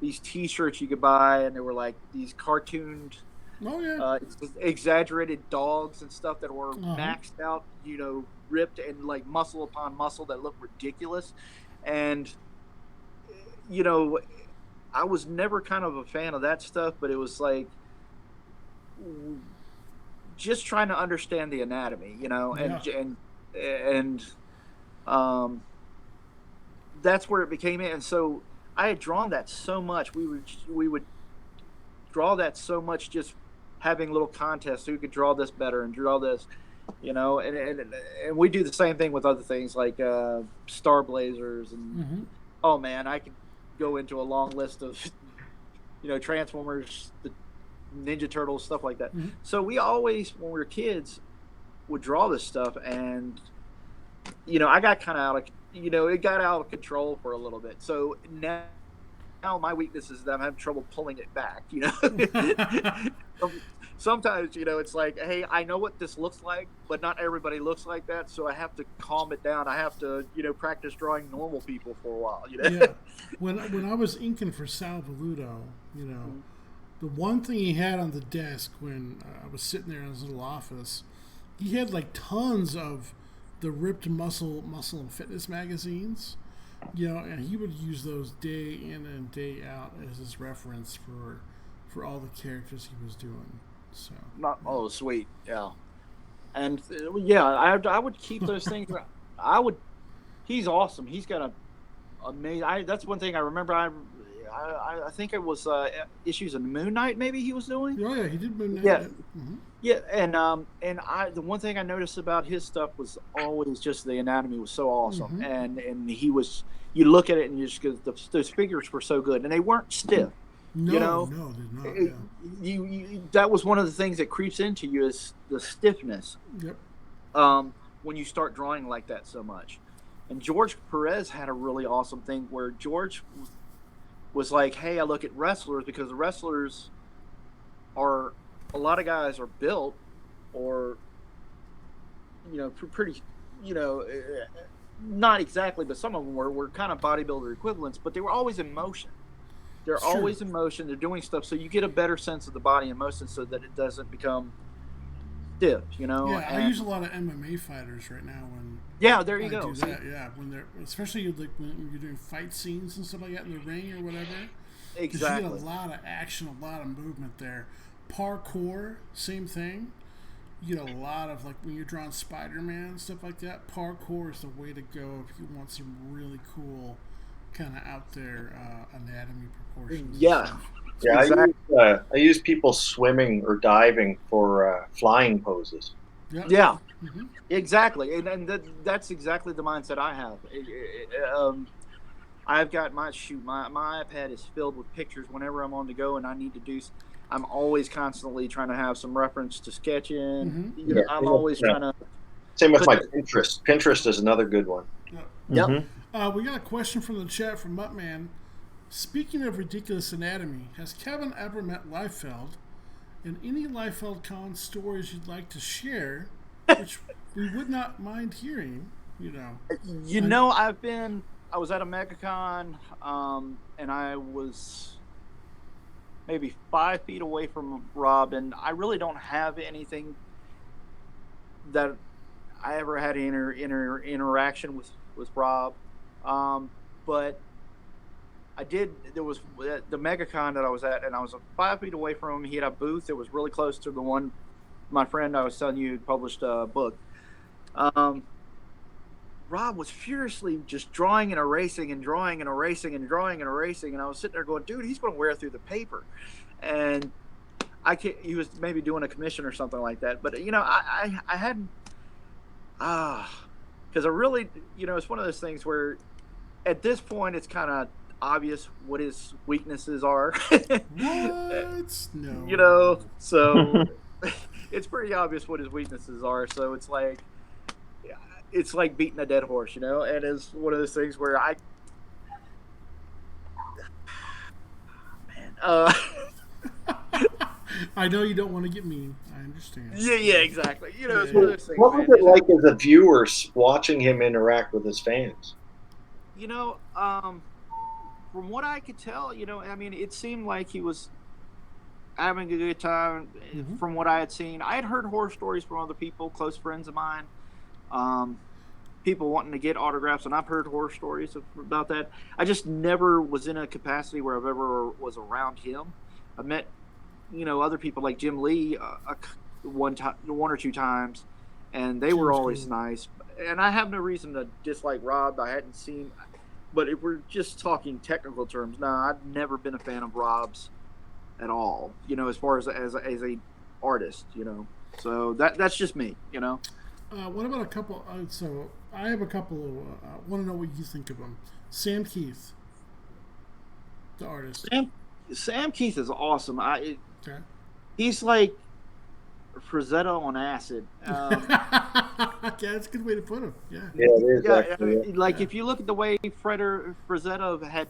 these T-shirts you could buy, and they were like these cartooned, exaggerated dogs and stuff that were maxed out, ripped and like muscle upon muscle that looked ridiculous. And I was never kind of a fan of that stuff, but it was like just trying to understand the anatomy, and that's where it became it. And so I had drawn that so much. We would draw that so much, just having little contests who could draw this better and draw this, and we do the same thing with other things like Star Blazers and oh man, I could go into a long list of Transformers, the Ninja Turtles, stuff like that. So we always, when we were kids, would draw this stuff, and I got kind of out of it got out of control for a little bit. So now my weakness is that I'm having trouble pulling it back. Sometimes it's like, hey, I know what this looks like, but not everybody looks like that, so I have to calm it down. I have to practice drawing normal people for a while. Yeah. When I was inking for Sal Velluto, the one thing he had on the desk when I was sitting there in his little office, he had like tons of the ripped muscle and fitness magazines, and he would use those day in and day out as his reference for all the characters he was doing. So sweet, yeah. And I would keep those things. He's awesome. He's got amazing. That's one thing I remember. I think it was issues of Moon Knight maybe he was doing. Oh yeah, he did Moon Knight. Yeah. Yeah, and the one thing I noticed about his stuff was always just the anatomy was so awesome, and he was, you look at it and you just go, those figures were so good, and they weren't stiff. No, they're not. You that was one of the things that creeps into you is the stiffness. Yep. When you start drawing like that so much, and George Perez had a really awesome thing where George was like, hey, I look at wrestlers because the wrestlers are, a lot of guys are built or, pretty, not exactly, but some of them were kind of bodybuilder equivalents, but they were always in motion. They're always in motion. They're doing stuff. So you get a better sense of the body in motion so that it doesn't become stiff, Yeah, I use a lot of MMA fighters right now when there you I go. do that, yeah, when they're, especially like when you're doing fight scenes and stuff like that in the ring or whatever. Exactly. You get a lot of action, a lot of movement there. Parkour, same thing. You get a lot of, like, when you're drawing Spider-Man and stuff like that, parkour is the way to go if you want some really cool kind of out there anatomy proportions. Yeah. Yeah, exactly. I use people swimming or diving for flying poses. Yeah, exactly, and that's exactly the mindset I have. I've got my iPad is filled with pictures whenever I'm on the go and I need to do. I'm always constantly trying to have some reference to sketching. I'm always trying to. Same with my Pinterest. Pinterest is another good one. Yep. We got a question from the chat from Muttman. Speaking of ridiculous anatomy, has Kevin ever met Liefeld? And any Liefeld con stories you'd like to share? which we would not mind hearing. I was at a MegaCon, and I was maybe 5 feet away from Rob, and I really don't have anything that I ever had interaction with Rob. But I did. There was the MegaCon that I was at, and I was 5 feet away from him. He had a booth that was really close to the one my friend I was telling you published a book. Rob was furiously just drawing and erasing and drawing and erasing and drawing and erasing, and I was sitting there going, "Dude, he's going to wear through the paper." And he was maybe doing a commission or something like that. But I hadn't because I really, it's one of those things where at this point it's kind of obvious what his weaknesses are. What? No. So it's pretty obvious what his weaknesses are. So it's like beating a dead horse, and it's one of those things where I know you don't want to get mean. I understand. Yeah, exactly. It's one of those things. What was it like as a viewer watching him interact with his fans? From what I could tell, it seemed like he was having a good time. Mm-hmm. From what I had seen, I had heard horror stories from other people, close friends of mine, people wanting to get autographs, and I've heard horror stories about that. I just never was in a capacity where I've ever was around him. I met, other people like Jim Lee one or two times, and they were always nice. And I have no reason to dislike Rob. I hadn't seen, but if we're just talking technical terms, I've never been a fan of Rob's at all. As far as a artist, So that's just me. What about a couple? So I have a couple of. Want to know what you think of them. Sam Keith, the artist. Sam Keith is awesome. Okay. He's like Frazetta on acid. Okay, that's a good way to put him. Yeah. Yeah, it is. Yeah, if you look at the way Frazetta had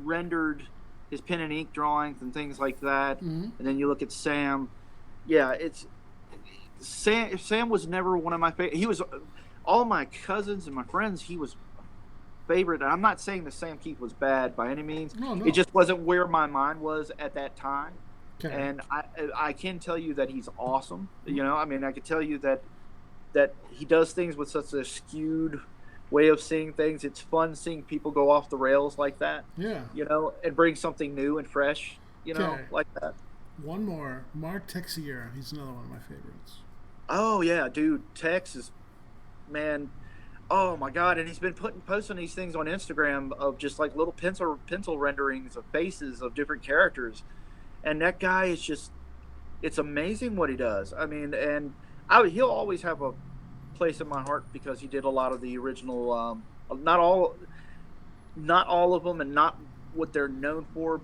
rendered his pen and ink drawings and things like that, mm-hmm. and then you look at Sam. Yeah, Sam was never one of my favorite. He was all my cousins and my friends. He was favorite. And I'm not saying that Sam Keith was bad by any means. No. It just wasn't where my mind was at that time. Okay. And I can tell you that he's awesome. I could tell you that he does things with such a skewed way of seeing things. It's fun seeing people go off the rails like that. Yeah. And bring something new and fresh. Like that. One more, Mark Texiera. He's another one of my favorites. Oh yeah, dude, Tex is, man, oh my god, and he's been posting these things on Instagram of just like little pencil renderings of faces of different characters, and that guy is just, it's amazing what he does. He'll always have a place in my heart because he did a lot of the original, not all of them, and not what they're known for,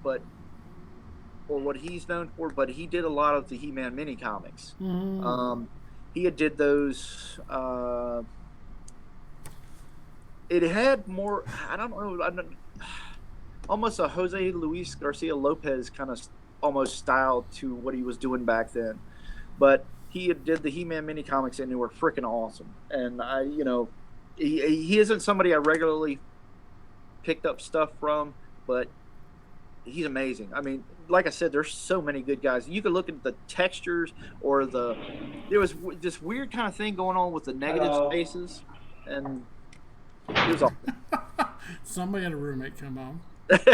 or what he's known for, but he did a lot of the He-Man mini comics. Mm-hmm. He did those. It had more, I don't know, almost a Jose Luis Garcia Lopez kind of almost style to what he was doing back then. But he did the He-Man mini comics, and they were freaking awesome. And he isn't somebody I regularly picked up stuff from, but he's amazing. Like I said, there's so many good guys. You could look at the textures, or there was this weird kind of thing going on with the negative spaces, and it was awesome. Somebody had a roommate come home. It's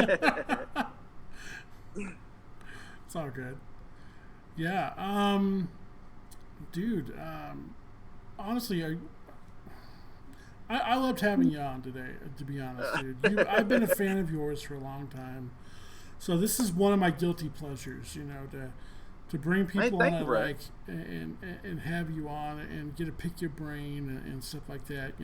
all good. Yeah. Dude. Honestly, I loved having you on today. To be honest, dude, I've been a fan of yours for a long time. So this is one of my guilty pleasures, to bring people on I like and have you on and get to pick your brain and stuff like that.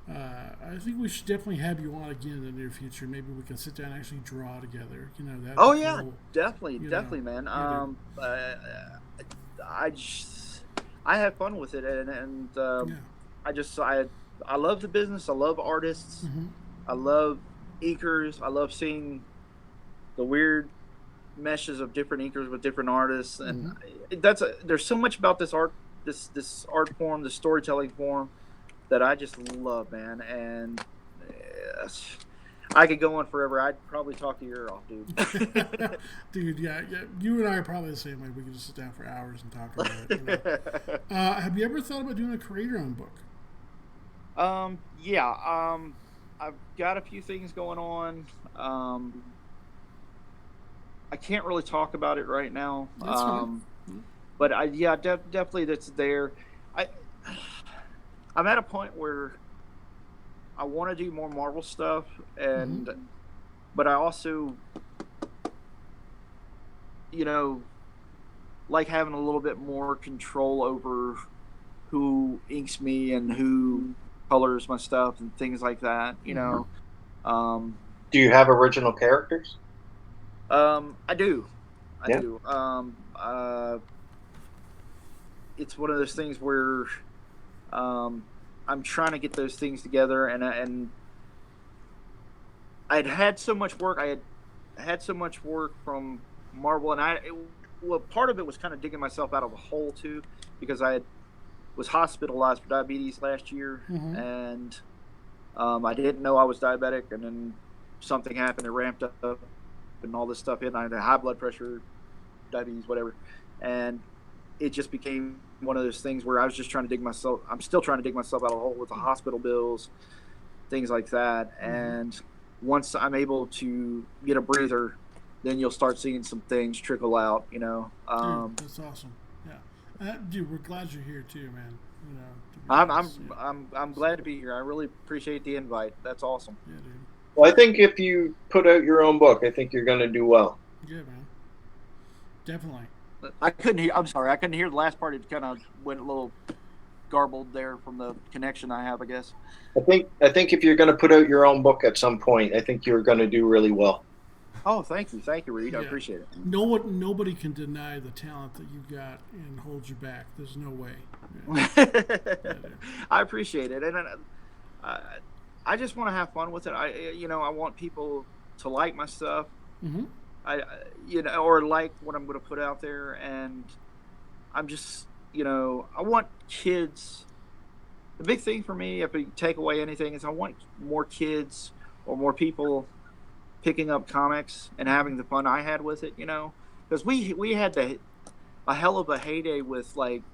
I think we should definitely have you on again in the near future. Maybe we can sit down and actually draw together. Oh yeah, cool. Definitely, man. I have fun with it, and I love the business. I love artists. Mm-hmm. I love inkers. I love seeing the weird meshes of different inkers with different artists, and mm-hmm. There's so much about this art this art form, this storytelling form that I just love, man. And I could go on forever. I'd probably talk your ear off, dude. Dude, yeah. You and I are probably the same way. We could just sit down for hours and talk about it. Have you ever thought about doing a creator-owned book? Yeah. I've got a few things going on. I can't really talk about it right now. That's fine. But definitely that's there. I'm at a point where I want to do more Marvel stuff, and but I also, like having a little bit more control over who inks me and who colors my stuff and things like that. Do you have original characters? I do. I Yeah. do. It's one of those things where I'm trying to get those things together, and I'd had so much work. I had so much work from Marvel, and part of it was kind of digging myself out of a hole too, because was hospitalized for diabetes last year, and I didn't know I was diabetic, and then something happened. It ramped up, and all this stuff hit. And I had high blood pressure, diabetes, whatever, and it just became one of those things where I was just trying to dig myself. I'm still trying to dig myself out of the hole with the hospital bills, things like that. And once I'm able to get a breather, then you'll start seeing some things trickle out. Dude, that's awesome. Yeah, dude, we're glad you're here too, man. I'm glad to be here. I really appreciate the invite. That's awesome. Yeah, dude. Well, I think if you put out your own book, I think you're going to do well. Yeah, man. Definitely. I couldn't hear. I'm sorry, I couldn't hear the last part. It kind of went a little garbled there from the connection I have, I guess. I think if you're going to put out your own book at some point, I think you're going to do really well. Oh, thank you, Reid. Yeah. I appreciate it. Nobody can deny the talent that you've got and hold you back. There's no way. Yeah. I appreciate it, and I just want to have fun with it. I want people to like my stuff. Or like what I'm going to put out there, and I'm just, I want kids. The big thing for me, if you take away anything, is I want more kids or more people picking up comics and having the fun I had with it, because we had a hell of a heyday with like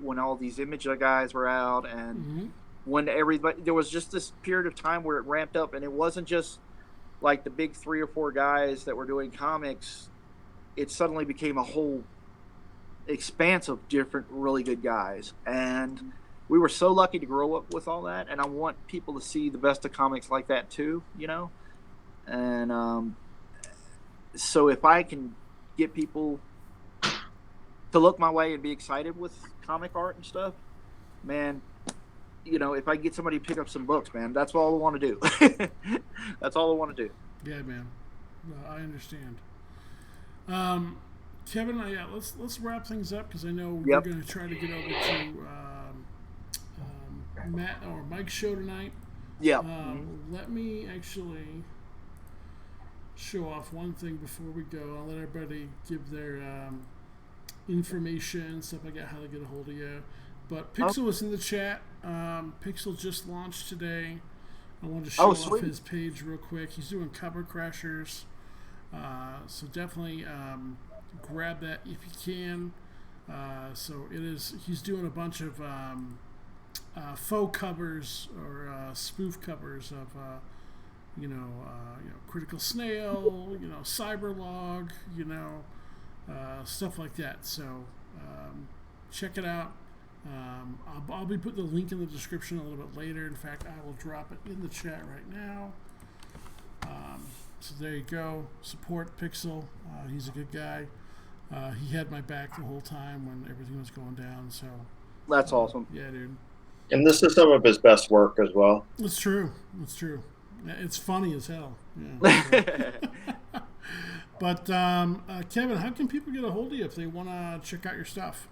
when all these Image guys were out, and when there was just this period of time where it ramped up, and it wasn't just like the big 3 or 4 guys that were doing comics. It suddenly became a whole expanse of different really good guys, and we were so lucky to grow up with all that. And I want people to see the best of comics like that too, and so if I can get people to look my way and be excited with comic art and stuff, man, if I get somebody to pick up some books, man, that's all I want to do. That's all I want to do. Yeah, man. No, I understand. Kevin, let's wrap things up, because I know we're going to try to get over to Matt or Mike's show tonight. Yeah. Let me actually show off one thing before we go. I'll let everybody give their information, stuff like that, how to get a hold of you. But Pixel was in the chat. Pixel just launched today. I wanted to show off his page real quick. He's doing cover crashers. So definitely grab that if you can. He's doing a bunch of faux covers or spoof covers of Critical Snail, Cyberlog, stuff like that. So check it out. I'll be putting the link in the description a little bit later. In fact, I will drop it in the chat right now. So there you go. Support Pixel. He's a good guy. He had my back the whole time when everything was going down. So that's awesome. Yeah, dude. And this is some of his best work as well. It's true. It's funny as hell. Yeah. But Kevin, how can people get a hold of you if they want to check out your stuff?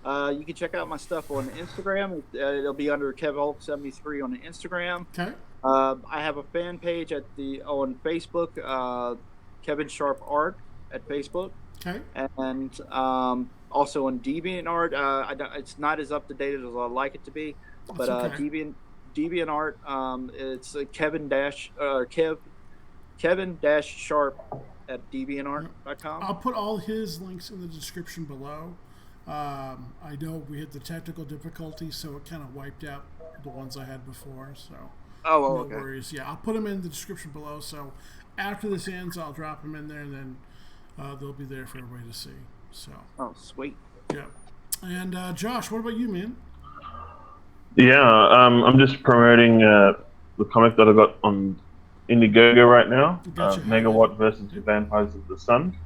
You can check out my stuff on Instagram. It'll be under KevHulk73 on Instagram. Okay. I have a fan page on Facebook, Kevin Sharpe Art at Facebook. Okay. And Also on DeviantArt, it's not as up to date as I'd like it to be, but That's okay. DeviantArt, it's Kevin dash Sharpe at deviantart.com. I'll put all his links in the description below. I know we had the technical difficulty, so it kind of wiped out the ones I had before. So no Okay. worries. Yeah, I'll put them in the description below. So after this ends, I'll drop them in there, and then they'll be there for everybody to see. So Oh, sweet. yeah. And Josh, what about you, man? Yeah, I'm just promoting the comic that I got on Indiegogo right now, Gotcha. Megawatt versus the Vampires of the Sun.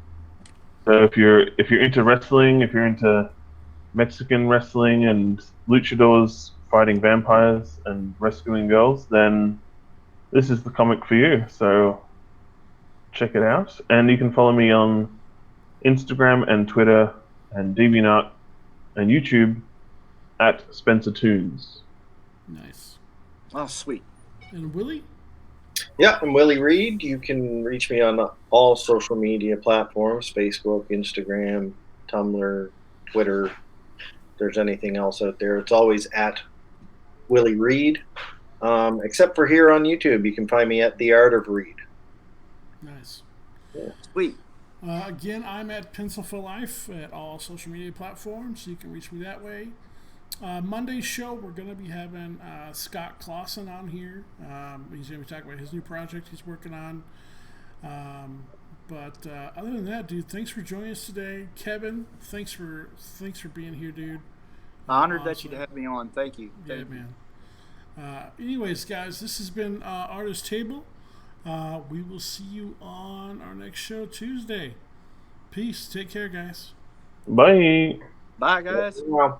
So if you're into wrestling, if you're into Mexican wrestling and luchadors fighting vampires and rescuing girls, then this is the comic for you. So check it out, and you can follow me on Instagram and Twitter and DeviantArt and YouTube at Spencer Toons. Nice. Oh, sweet. And Willie? Yeah, I'm Willy Reid. You can reach me on all social media platforms: Facebook, Instagram, Tumblr, Twitter. If there's anything else out there, it's always at Willy Reid. Except for here on YouTube, you can find me at The Art of Reid. Nice. Sweet. Again, I'm at Pencil for Life at all social media platforms, so you can reach me that way. Monday's show, we're going to be having Scott Clausen on here. He's going to be talking about his new project he's working on. But other than that, dude, thanks for joining us today. Kevin, thanks for being here, dude. Honored that you'd have me on. Thank you. Yeah, man. Anyways, guys, this has been Artist Table. We will see you on our next show Tuesday. Peace. Take care, guys. Bye. Bye, guys. Yeah.